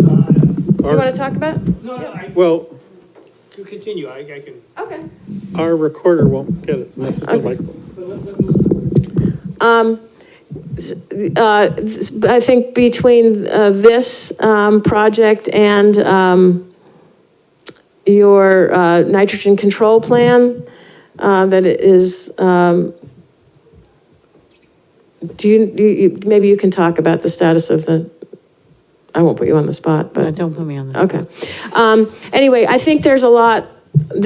want to talk about? well, to continue, I can. Okay. our recorder won't get it unless it's on microphone. I think between this project and your nitrogen control plan, that is, maybe you can talk about the status of the, I won't put you on the spot, but. No, don't put me on the spot. Okay. Anyway, I think there's a lot in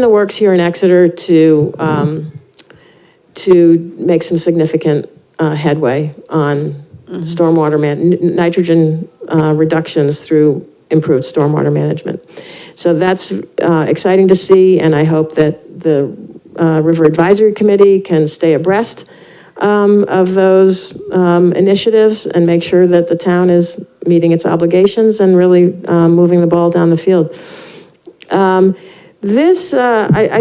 the works here in Exeter to make some significant headway on stormwater nitrogen reductions through improved stormwater management. So that's exciting to see, and I hope that the River Advisory Committee can stay abreast of those initiatives and make sure that the town is meeting its obligations and really moving the ball down the field. I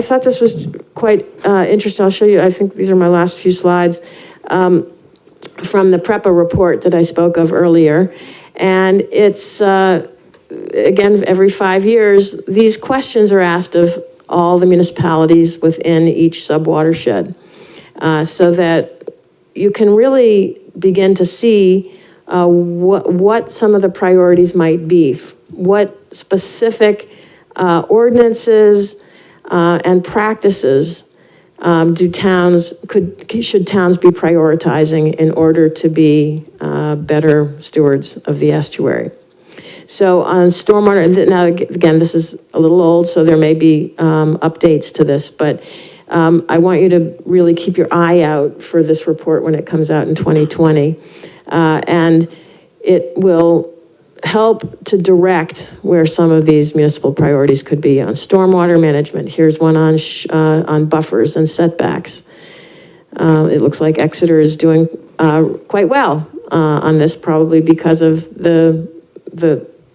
thought this was quite interesting. I'll show you, I think these are my last few slides, from the PREPA report that I spoke of earlier. And it's, again, every 5 years, these questions are asked of all the municipalities within each subwatershed, so that you can really begin to see what some of the priorities might be, what specific ordinances and practices should towns be prioritizing in order to be better stewards of the estuary. So on stormwater, now again, this is a little old, so there may be updates to this, but I want you to really keep your eye out for this report when it comes out in 2020. And it will help to direct where some of these municipal priorities could be on stormwater management. Here's one on buffers and setbacks. It looks like Exeter is doing quite well on this, probably because of the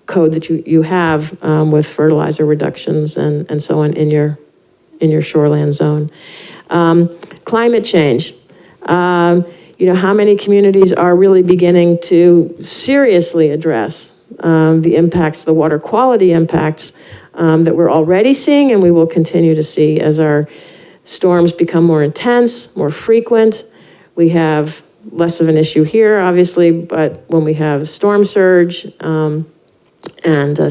code that you have with fertilizer reductions and so on in your shoreland zone. Climate change. How many communities are really beginning to seriously address the impacts, the water quality impacts that we're already seeing and we will continue to see as our storms become more intense, more frequent. We have less of an issue here, obviously, but when we have storm surge and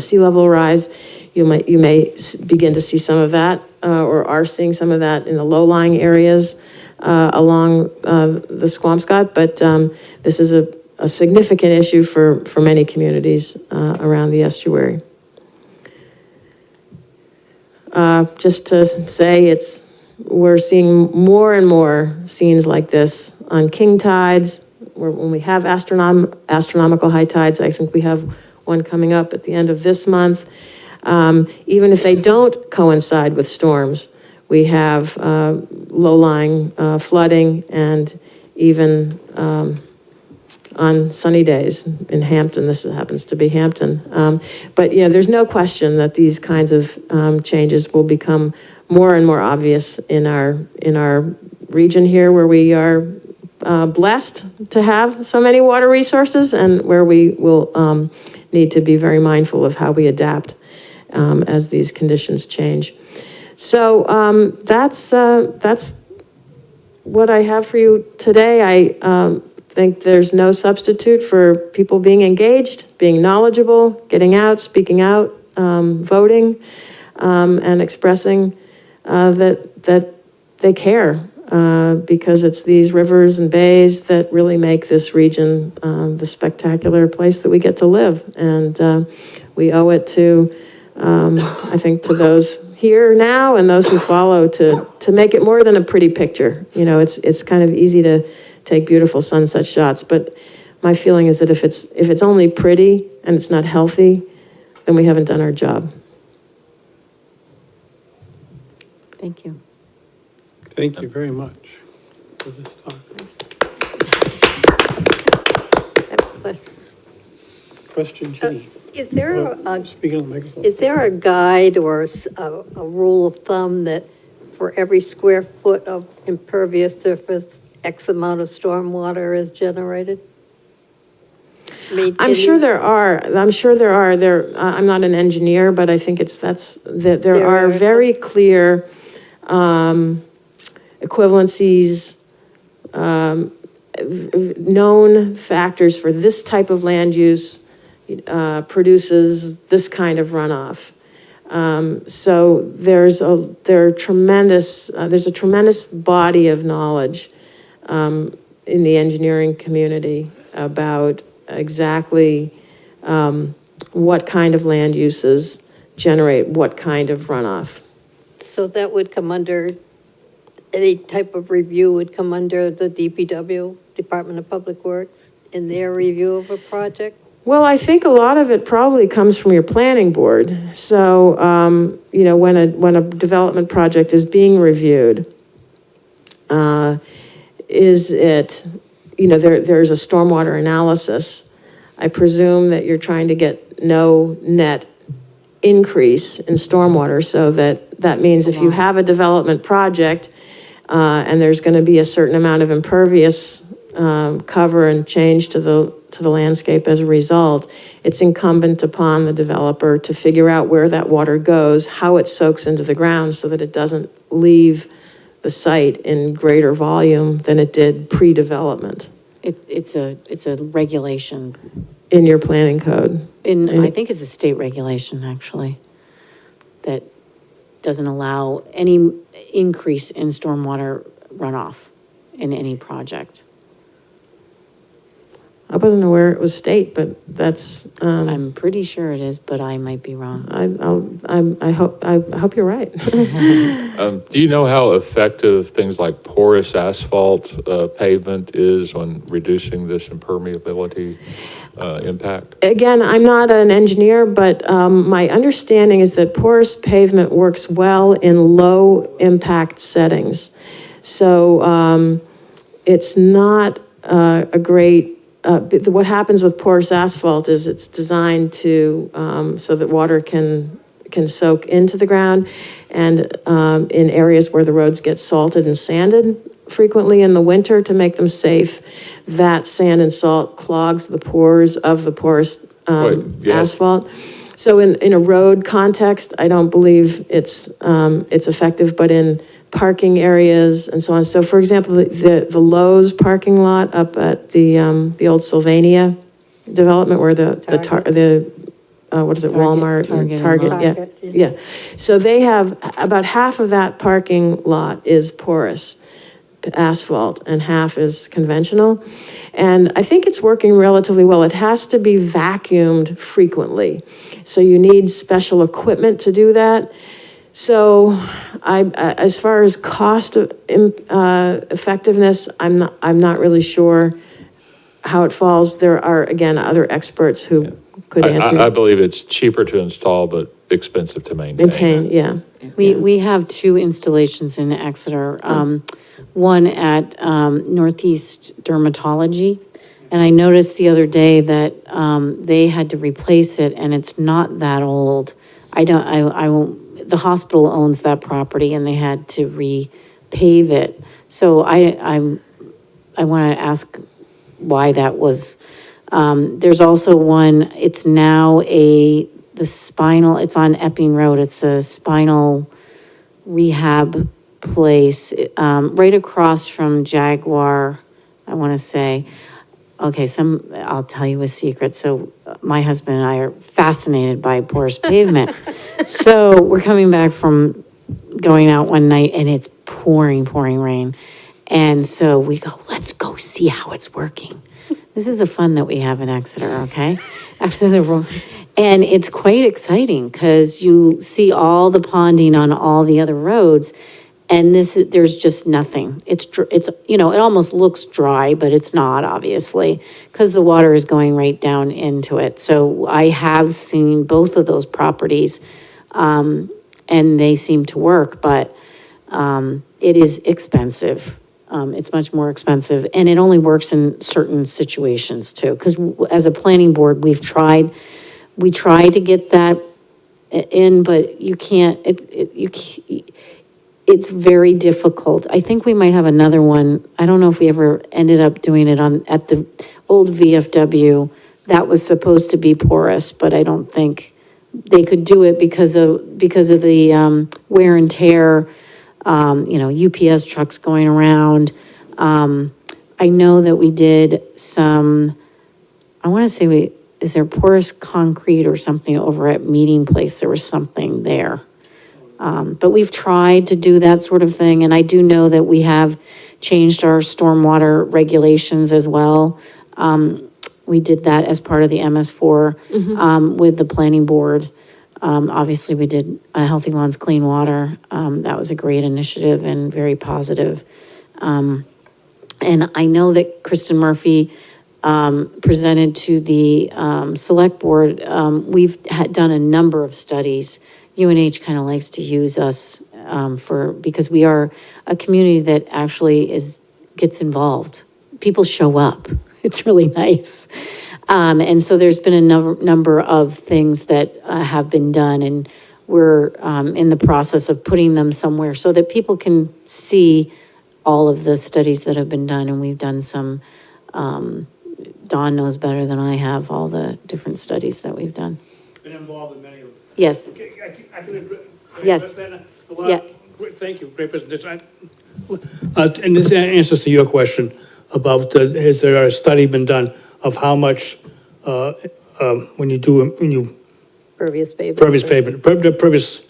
sea level rise, you may begin to see some of that or are seeing some of that in the low-lying areas along the Squamscott, but this is a significant issue for many communities around the estuary. Just to say, we're seeing more and more scenes like this on king tides, when we have astronomical high tides. I think we have one coming up at the end of this month. Even if they don't coincide with storms, we have low-lying flooding, and even on sunny days in Hampton, this happens to be Hampton. But there's no question that these kinds of changes will become more and more obvious in our region here, where we are blessed to have so many water resources, and where we will need to be very mindful of how we adapt as these conditions change. So that's what I have for you today. I think there's no substitute for people being engaged, being knowledgeable, getting out, speaking out, voting, and expressing that they care, because it's these rivers and bays that really make this region the spectacular place that we get to live. And we owe it to, I think, to those here now and those who follow to make it more than a pretty picture. It's kind of easy to take beautiful sunset shots, but my feeling is that if it's only pretty and it's not healthy, then we haven't done our job. Thank you. Thank you very much for this talk. Question, Jenny? Is there Speaking on the microphone. is there a guide or a rule of thumb that for every square foot of impervious surface, X amount of stormwater is generated? I mean, I'm can sure you- there are. I'm not an engineer, but I think that there There are are very clear equivalencies, known factors for this type of land use produces this kind of runoff. So there's a tremendous body of knowledge in the engineering community about exactly what kind of land uses generate what kind of runoff. So that would come under, any type of review would come under the DPW, Department of Public Works, in their review of a project? Well, I think a lot of it probably comes from your planning board. So, when a development project is being reviewed, is it, there's a stormwater analysis. I presume that you're trying to get no net increase in stormwater, so that means if you have a development project, and there's going to be a certain amount of impervious cover and change to the landscape as a result, it's incumbent upon the developer to figure out where that water goes, how it soaks into the ground so that it doesn't leave the site in greater volume than it did pre-development It's a regulation, in your planning code. I think it's a state regulation, actually, that doesn't allow any increase in stormwater runoff in any project. I wasn't aware it was state, but that's, I'm pretty sure it is, but I might be wrong. I hope you're right. Do you know how effective things like porous asphalt pavement is on reducing this impermeability impact? Again, I'm not an engineer, but my understanding is that porous pavement works well in low-impact settings. So it's not a great, what happens with porous asphalt is it's designed to, so that water can soak into the ground, and in areas where the roads get salted and sanded frequently in the winter to make them safe, that sand and salt clogs the pores of the porous Yes. asphalt. So in a road context, I don't believe it's effective, but in parking areas and so on. So for example, the Lowe's parking lot up at the old Sylvania development where what is it, Walmart and Target Target, and yeah, Lowe's. yeah. So they have, about half of that parking lot is porous asphalt and half is conventional. And I think it's working relatively well. It has to be vacuumed frequently. So you need special equipment to do that. So as far as cost effectiveness, I'm not really sure how it falls. There are, again, other experts who could answer. I believe it's cheaper to install, but expensive to maintain. Yeah. We have two installations in Exeter, one at Northeast Dermatology. And I noticed the other day that they had to replace it, and it's not that old. I won't, the hospital owns that property and they had to repave it. So I want to ask why that was. There's also one, it's now it's on Epping Road. It's a spinal rehab place, right across from Jaguar, I want to say. Okay, I'll tell you a secret. So my husband and I are fascinated by porous pavement. So we're coming back from going out one night and it's pouring rain. And so we go, let's go see how it's working. This is the fun that we have in Exeter, okay? And it's quite exciting because you see all the ponding on all the other roads. And there's just nothing. It's, it almost looks dry, but it's not, obviously, because the water is going right down into it. So I have seen both of those properties, and they seem to work, but it is expensive. It's much more expensive, and it only works in certain situations too. Because as a planning board, we tried to get that in, but you can't, it's very difficult. I think we might have another one. I don't know if we ever ended up doing it at the old VFW. That was supposed to be porous, but I don't think they could do it because of the wear and tear, UPS trucks going around. I know that we did some, I want to say is there porous concrete or something over at Meeting Place? There was something there. But we've tried to do that sort of thing, and I do know that we have changed our stormwater regulations as well. We did that as part of the MS4 with the planning board. Obviously, we did Healthy Lawns, Clean Water. That was a great initiative and very positive. And I know that Kristen Murphy presented to the select board. We've done a number of studies. UNH kind of likes to use us because we are a community that actually gets involved. People show up. It's really nice. And so there's been a number of things that have been done, and we're in the process of putting them somewhere so that people can see all of the studies that have been done. And we've done some, Dawn knows better than I have all the different studies that we've done. Been involved in many of them. Yes. Okay, I can address. Yes. Yeah. Thank you, great presentation. And this answers to your question about, has there a study been done of how much, when you Pervious pavement. pervious pavement, pervious,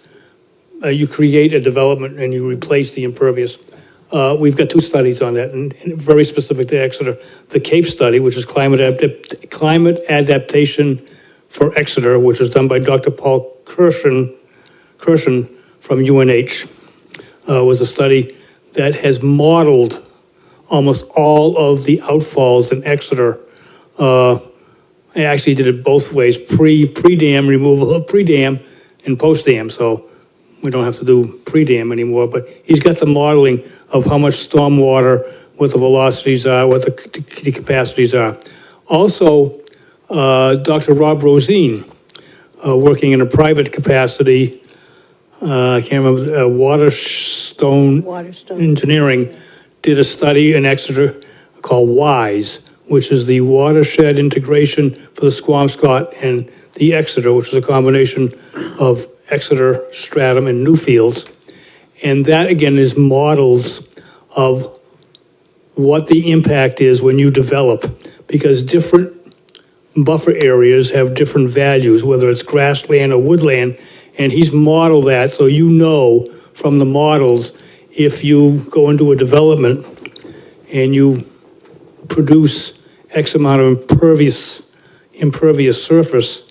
you create a development and you replace the impervious. We've got two studies on that, and very specific to Exeter. The Cape study, which is climate adaptation for Exeter, which was done by Dr. Paul Kirshen from UNH, was a study that has modeled almost all of the outfalls in Exeter. I actually did it both ways, pre-dam removal, pre-dam and post-dam, so we don't have to do pre-dam anymore, but he's got the modeling of how much stormwater, what the velocities are, what the capacities are. Also, Dr. Rob Rosine, working in a private capacity, I can't remember, Waterstone Engineering, did a study in Exeter called WISE, which is the Watershed Integration for the Squamscott and the Exeter, which is a combination of Exeter, Stratham, and Newfields. And that, again, is models of what the impact is when you develop, because different buffer areas have different values, whether it's grassland or woodland, and he's modeled that so you know from the models, if you go into a development and you produce X amount of impervious surface,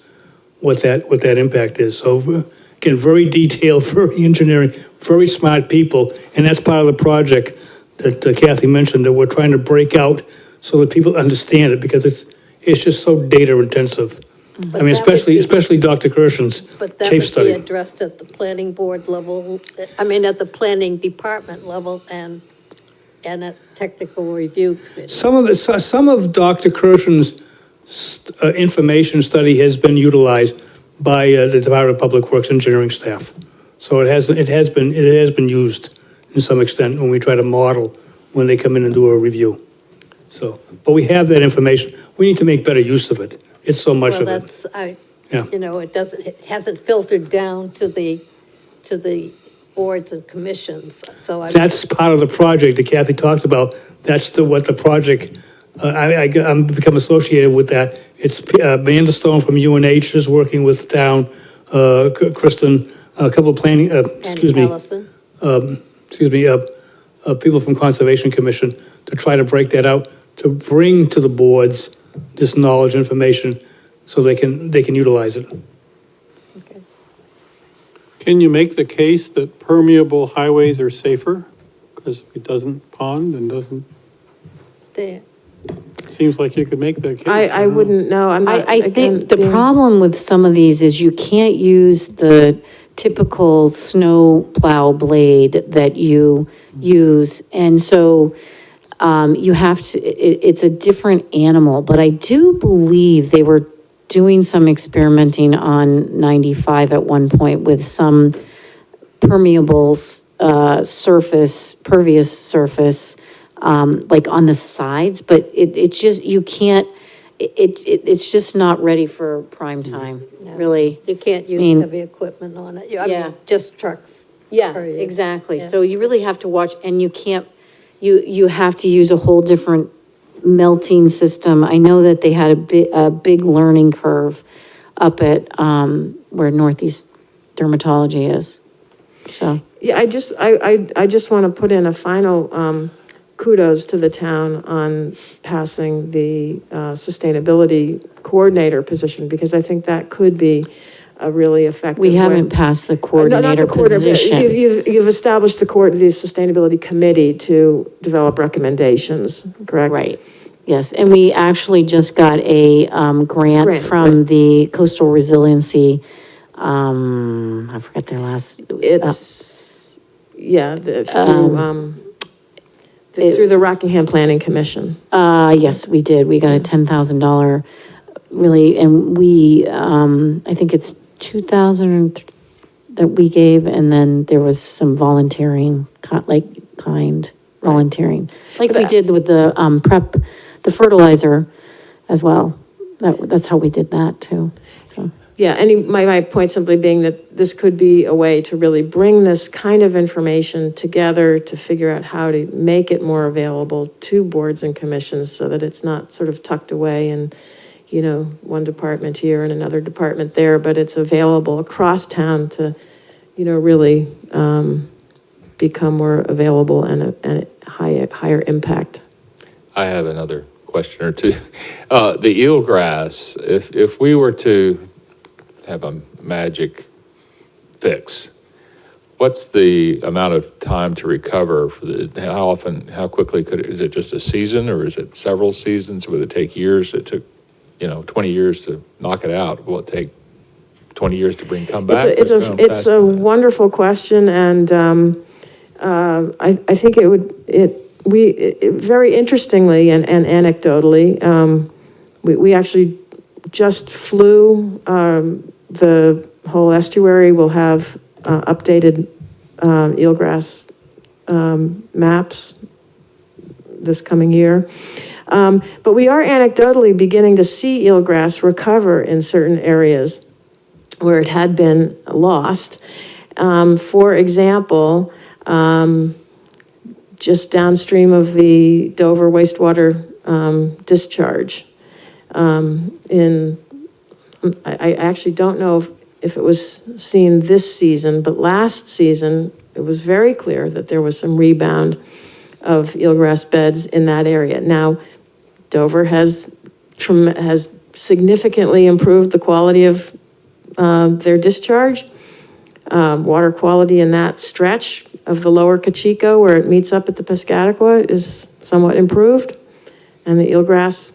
what that impact is. So again, very detailed, very engineering, very smart people, and that's part of the project that Kathy mentioned, that we're trying to break out so that people understand it, because it's just so data intensive. I mean, especially Dr. Kirshen's But that Cape would study. be addressed at the planning board level, at the planning department level and at technical review committee. Some of Dr. Kirshen's information study has been utilized by the Department of Public Works engineering staff. So it has been used in some extent when we try to model when they come in and do a review. So, but we have that information. We need to make better use of it. It's so much of it. Yeah. It hasn't filtered down to the boards and commissions, so That's part of the project that Kathy talked about. That's what the project, I'm become associated with that. It's Amanda Stone from UNH is working with the town, Kristen, a couple of planning, Allison. People from Conservation Commission, to try to break that out, to bring to the boards this knowledge, information, so they can utilize it. Okay. Can you make the case that permeable highways are safer? Because it doesn't pond and doesn't, There. seems like you could make that case. I wouldn't know, I'm not, I again, think the being- problem with some of these is you can't use the typical snow plow blade that you use. And so you have to, it's a different animal. But I do believe they were doing some experimenting on 95 at one point with some permeable surface, pervious surface, like on the sides, but it just, you can't, it's just not ready for prime time, really. You can't mean- use heavy equipment on it. I Yeah. mean, just trucks. Yeah, Or you- exactly. yeah. So you really have to watch, and you can't, you have to use a whole different melting system. I know that they had a big learning curve up at, where Northeast Dermatology is, so. Yeah, I just want to put in a final kudos to the town on passing the sustainability coordinator position, because I think that could be a really effective We way. haven't passed the No, not coordinator the coordinator, but position. You've established the sustainability committee to develop recommendations, correct? Right, yes, and we actually just got a grant Grant, from right. the Coastal Resiliency, I forget their last. It's, yeah, through the Rockingham Planning Commission. Yes, we did. We got a $10,000 really, and we, I think it's 2,000 that we gave, and then there was some volunteering, volunteering. Like we did with the the fertilizer as well. That's how we did that too, so. Yeah, my point simply being that this could be a way to really bring this kind of information together to figure out how to make it more available to boards and commissions so that it's not sort of tucked away in, one department here and another department there, but it's available across town to, really become more available and a higher impact. I have another question or two. The eel grass, if we were to have a magic fix, what's the amount of time to recover for how quickly is it just a season, or is it several seasons? Would it take years? It took, 20 years to knock it out. Will it take 20 years to come back? It's a wonderful question, and I think very interestingly and anecdotally, we actually just flew, the whole estuary will have updated eelgrass maps this coming year. But we are anecdotally beginning to see eelgrass recover in certain areas where it had been lost. For example, just downstream of the Dover wastewater discharge. I actually don't know if it was seen this season, but last season, it was very clear that there was some rebound of eelgrass beds in that area. Now, Dover has significantly improved the quality of their discharge. Water quality in that stretch of the lower Cachico, where it meets up at the Piscataqua, is somewhat improved, and the eelgrass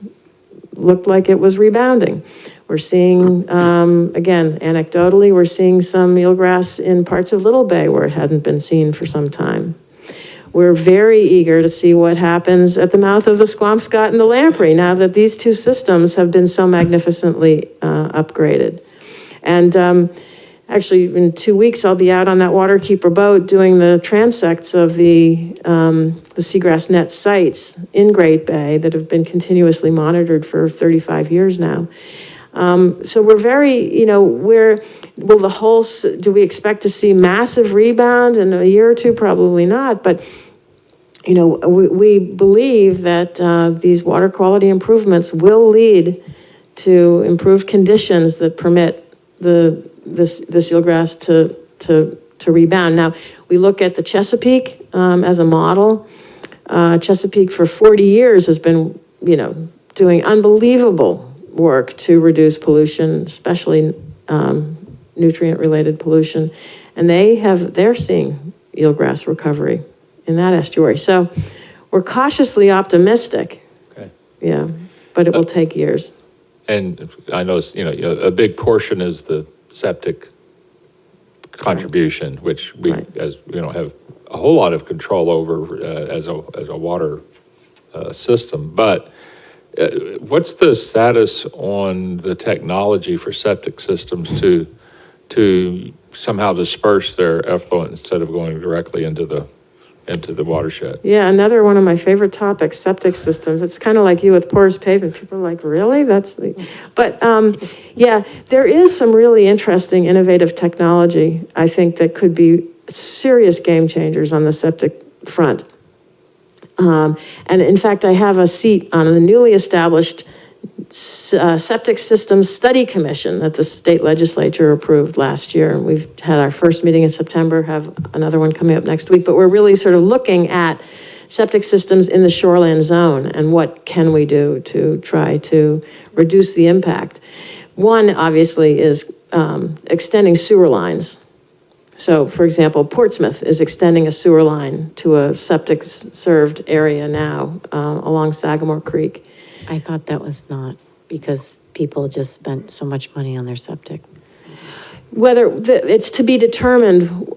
looked like it was rebounding. We're seeing, again, anecdotally, we're seeing some eelgrass in parts of Little Bay where it hadn't been seen for some time. We're very eager to see what happens at the mouth of the Squamscott and the Lamprey, now that these two systems have been so magnificently upgraded. And actually, in 2 weeks, I'll be out on that waterkeeper boat doing the transects of the seagrass net sites in Great Bay that have been continuously monitored for 35 years now. So we're very, do we expect to see massive rebound in a year or two? Probably not, but we believe that these water quality improvements will lead to improved conditions that permit this eelgrass to rebound. Now, we look at the Chesapeake as a model. Chesapeake for 40 years has been, doing unbelievable work to reduce pollution, especially nutrient-related pollution. And they're seeing eelgrass recovery in that estuary. So we're cautiously optimistic. Okay. Yeah, but it will take years. And I know, a big portion is the septic contribution, which we, Right. as, have a whole lot of control over as a water system. But what's the status on the technology for septic systems to somehow disperse their effluent instead of going directly into the watershed? Yeah, another one of my favorite topics, septic systems. It's kind of like you with porous pavement. People are like, really? But yeah, there is some really interesting, innovative technology, I think, that could be serious game changers on the septic front. And in fact, I have a seat on the newly established Septic System Study Commission that the state legislature approved last year. We've had our first meeting in September, have another one coming up next week, but we're really sort of looking at septic systems in the shoreline zone and what can we do to try to reduce the impact. One, obviously, is extending sewer lines. So, for example, Portsmouth is extending a sewer line to a septic-served area now along Sagamore Creek. I thought that was not, because people just spent so much money on their septic. It's to be determined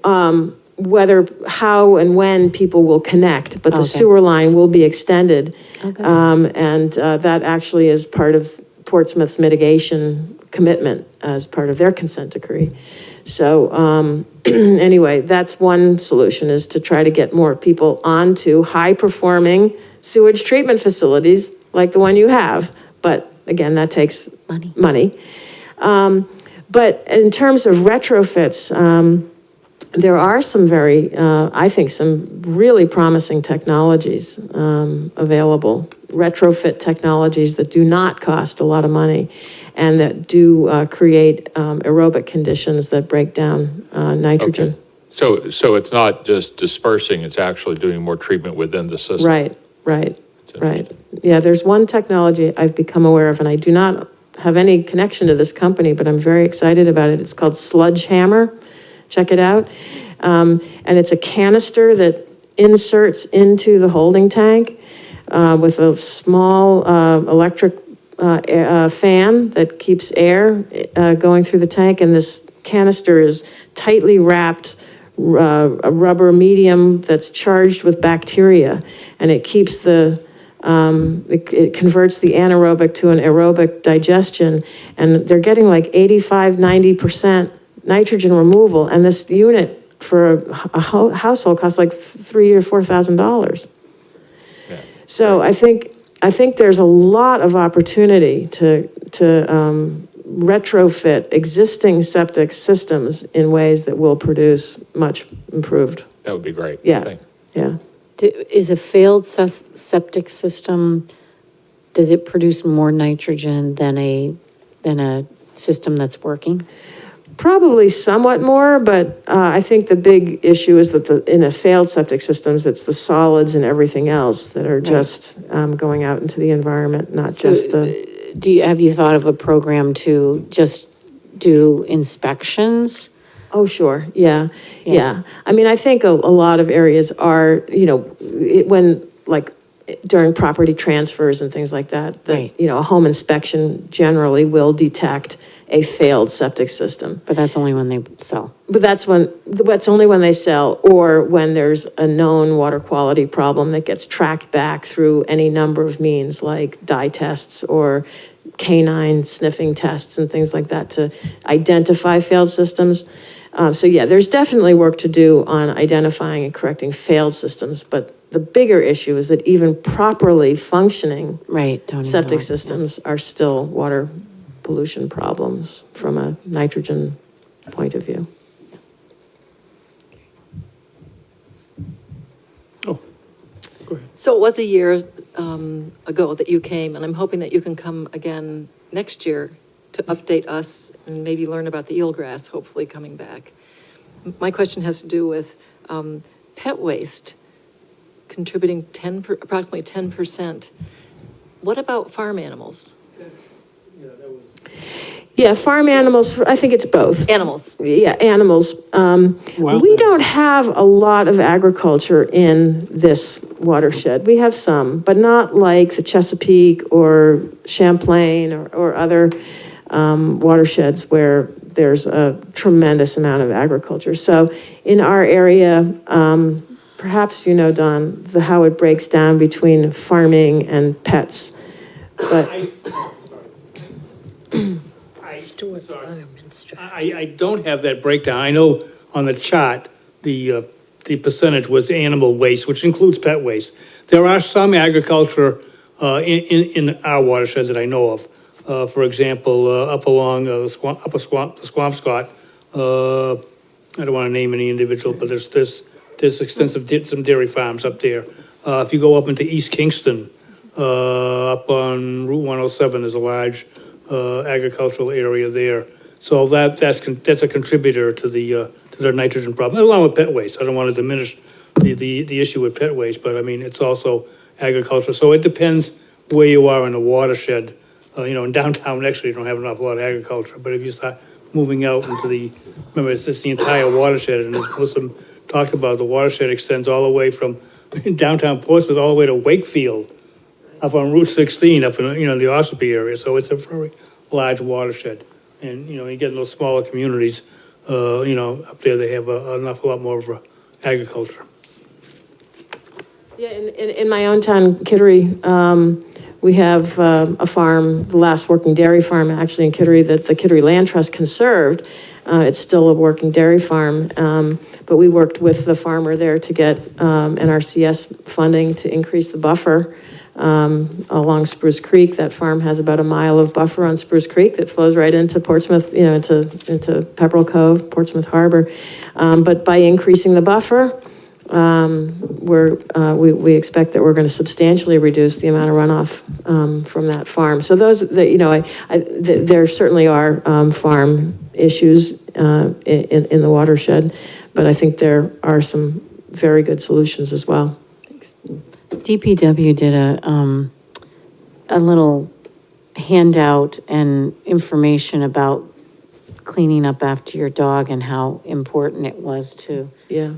whether, how and when people will connect, but the Okay. sewer line will be extended. Okay. And that actually is part of Portsmouth's mitigation commitment as part of their consent decree. So anyway, that's one solution, is to try to get more people onto high-performing sewage treatment facilities like the one you have. But again, that takes money. But in terms of retrofits, there are some I think some really promising technologies available, retrofit technologies that do not cost a lot of money and that do create aerobic conditions that break down nitrogen. Okay. So it's not just dispersing, it's actually doing more treatment within the system. Right. Yeah, there's one technology I've become aware of, and I do not have any connection to this company, but I'm very excited about it. It's called Sludge Hammer. Check it out. And it's a canister that inserts into the holding tank with a small electric fan that keeps air going through the tank. And this canister is tightly wrapped a rubber medium that's charged with bacteria, and it keeps it converts the anaerobic to an aerobic digestion, and they're getting like 85-90% nitrogen removal, and this unit for a household costs like $3,000 or $4,000. Yeah. So I think there's a lot of opportunity to retrofit existing septic systems in ways that will produce much improved. That would be great. Yeah. Thank you. Yeah. Is a failed septic system, does it produce more nitrogen than a system that's working? Probably somewhat more, but I think the big issue is that in a failed septic systems, it's the solids and everything else that are just going out into the environment, not just the... Have you thought of a program to just do inspections? Oh, sure, yeah. I mean, I think a lot of areas are, when, like, during property transfers and things like that, Right. A home inspection generally will detect a failed septic system. But that's only when they sell. But that's only when they sell, or when there's a known water quality problem that gets tracked back through any number of means, like dye tests or canine sniffing tests and things like that, to identify failed systems. So yeah, there's definitely work to do on identifying and correcting failed systems, but the bigger issue is that even properly functioning septic systems are still water pollution problems from a nitrogen point of view. Oh, go ahead. So it was a year ago that you came, and I'm hoping that you can come again next year to update us and maybe learn about the eel grass, hopefully coming back. My question has to do with pet waste contributing approximately 10%. What about farm animals? Yeah, farm animals, I think it's both. Animals. Yeah, animals. Wild We don't have a lot of agriculture in this watershed. We have some, but not like the Chesapeake or Champlain or other watersheds where there's a tremendous amount of agriculture. So in our area, perhaps you know, Don, how it breaks down between farming and pets. But I don't have that breakdown. I know on the chart, the percentage was animal waste, which includes pet waste. There are some agriculture in our watershed that I know of. For example, up along the Swampscott, I don't want to name any individual, but there's extensive, some dairy farms up there. If you go up into East Kingston, up on Route 107, there's a large agricultural area there. So that's a contributor to the nitrogen problem, along with pet waste. I don't want to diminish the issue with pet waste, but I mean, it's also agriculture. So it depends where you are in the watershed. In downtown, actually, you don't have an awful lot of agriculture, but if you start moving out into remember, it's just the entire watershed, and as Melissa talked about, the watershed extends all the way from downtown Portsmouth all the way to Wakefield, up on Route 16, up in, the Ossipee area. So it's a very large watershed. And, you get in those smaller communities, up there, they have an awful lot more of agriculture. yeah, in my own town, Kittery, we have a farm, the last working dairy farm actually in Kittery that the Kittery Land Trust conserved. It's still a working dairy farm, but we worked with the farmer there to get NRCS funding to increase the buffer along Spruce Creek. That farm has about a mile of buffer on Spruce Creek that flows right into Portsmouth, into Pepperell Cove, Portsmouth Harbor. But by increasing the buffer, we expect that we're going to substantially reduce the amount of runoff from that farm. So there certainly are farm issues in the watershed, but I think there are some very good solutions as well. DPW did a little handout and information about cleaning up after your dog and how important it was to, Yeah.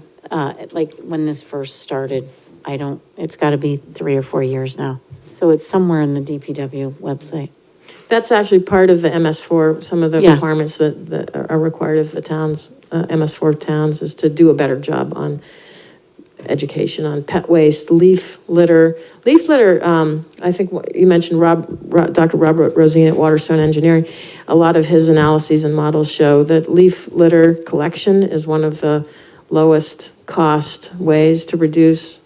like when this first started. It's got to be 3 or 4 years now. So it's somewhere in the DPW website. That's actually part of the MS4, some of the Yeah. requirements that are required of the towns, MS4 towns, is to do a better job on education on pet waste, leaf litter. Leaf litter, I think you mentioned Dr. Robert Rosine at Waterstone Engineering. A lot of his analyses and models show that leaf litter collection is one of the lowest cost ways to reduce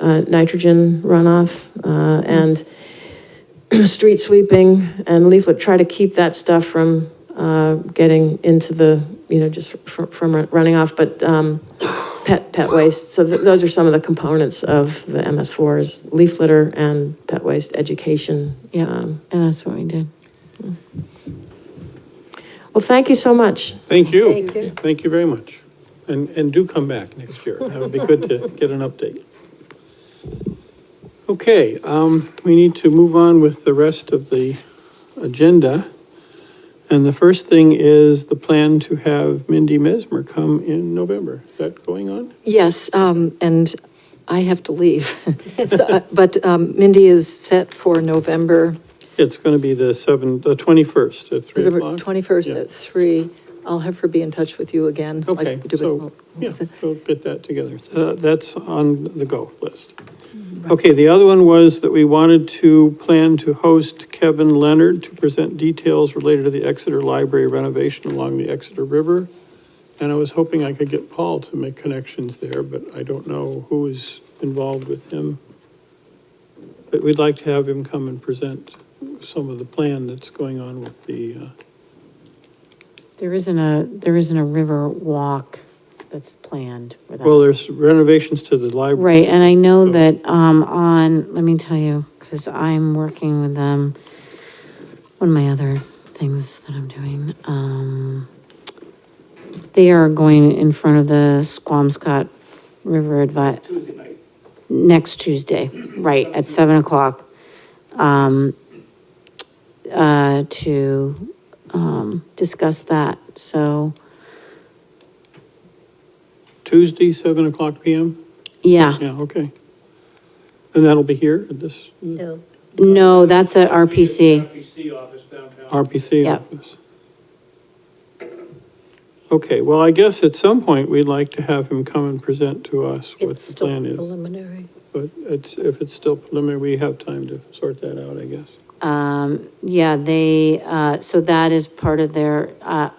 nitrogen runoff, and street sweeping and leaf litter, try to keep that stuff from getting into the, just from running off, but pet waste. So those are some of the components of the MS4's leaf litter and pet waste education. Yeah, and that's what we did. Well, thank you so much. Thank you. Thank you. Thank you very much. And do come back next year. That would be good to get an update. Okay, we need to move on with the rest of the agenda. And the first thing is the plan to have Mindy Mesmer come in November. Is that going on? Yes, and I have to leave. But Mindy is set for November. It's going to be the 21st at 3 November o'clock. 21st Yeah. at 3. I'll have her be in touch with you again. like Okay, we did with so, yeah, Melissa. we'll get that together. That's on the go list. Okay, the other one was that we wanted to plan to host Kevin Leonard to present details related to the Exeter Library renovation along the Exeter River. And I was hoping I could get Paul to make connections there, but I don't know who is involved with him. But we'd like to have him come and present some of the plan that's going on with the, There isn't a river walk that's planned for that. well, there's renovations to the library. Right, and I know that, let me tell you, because I'm working with them, one of my other things that I'm doing, they are going in front of the Squamscott River Tuesday night. next Tuesday, right, at 7 o'clock, to discuss that, so, Tuesday, 7:00 PM? yeah. Yeah, okay. And that'll be here at this Yeah. No, that's at RPC. RPC office downtown. RPC Yeah. office? Okay, well, I guess at some point, we'd like to have him come and present to us what It's the still plan is. preliminary. But if it's still preliminary, we have time to sort that out, I guess. Yeah, they, so that is part of their, yeah,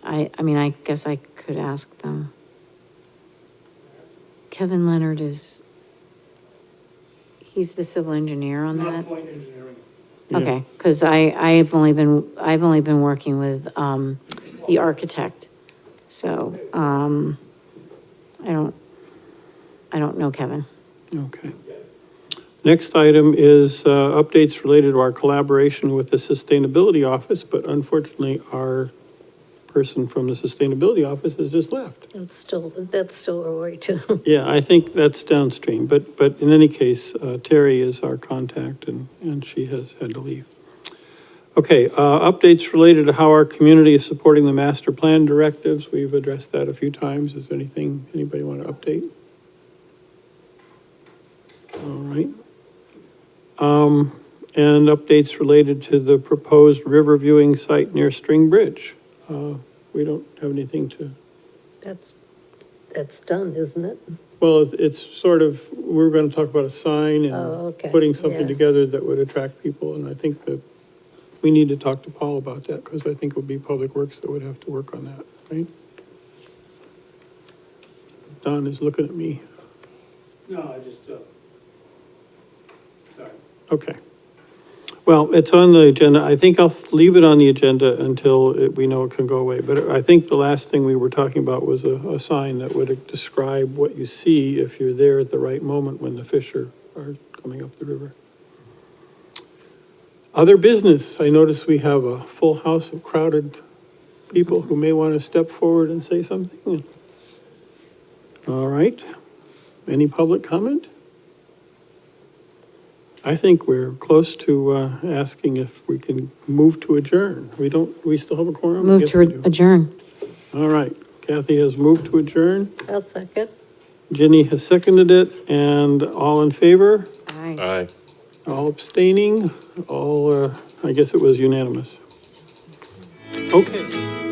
I mean, I guess I could ask them. Kevin Leonard he's the civil engineer on that? North Point Engineering. Yeah. Okay, because I've only been working with, the architect, so, I don't know Kevin. Okay. Next item is updates related to our collaboration with the Sustainability Office, but unfortunately, our person from the Sustainability Office has just left. That's still a way to. Yeah, I think that's downstream, but in any case, Terry is our contact, and she has had to leave. Okay, updates related to how our community is supporting the master plan directives. We've addressed that a few times. Is there anything anybody want to update? All right. And updates related to the proposed river viewing site near String Bridge. We don't have anything to, That's done, isn't it? well, it's sort of, we're going to talk about a sign Oh, and okay, putting something yeah. together that would attract people, and I think that we need to talk to Paul about that, because I think it would be Public Works that would have to work on that, right? Don is looking at me. No, I just, sorry. Okay. Well, it's on the agenda. I think I'll leave it on the agenda until we know it can go away. But I think the last thing we were talking about was a sign that would describe what you see if you're there at the right moment when the fish are coming up the river. Other business. I notice we have a full house of crowded people who may want to step forward and say something. All right. Any public comment? I think we're close to asking if we can move to adjourn. We still have a quorum? Move Yes, to we do. adjourn. All right. Kathy has moved to adjourn. I'll second. Jenny has seconded it, and all in favor? Aye. Aye. All abstaining? All, I guess it was unanimous. Okay.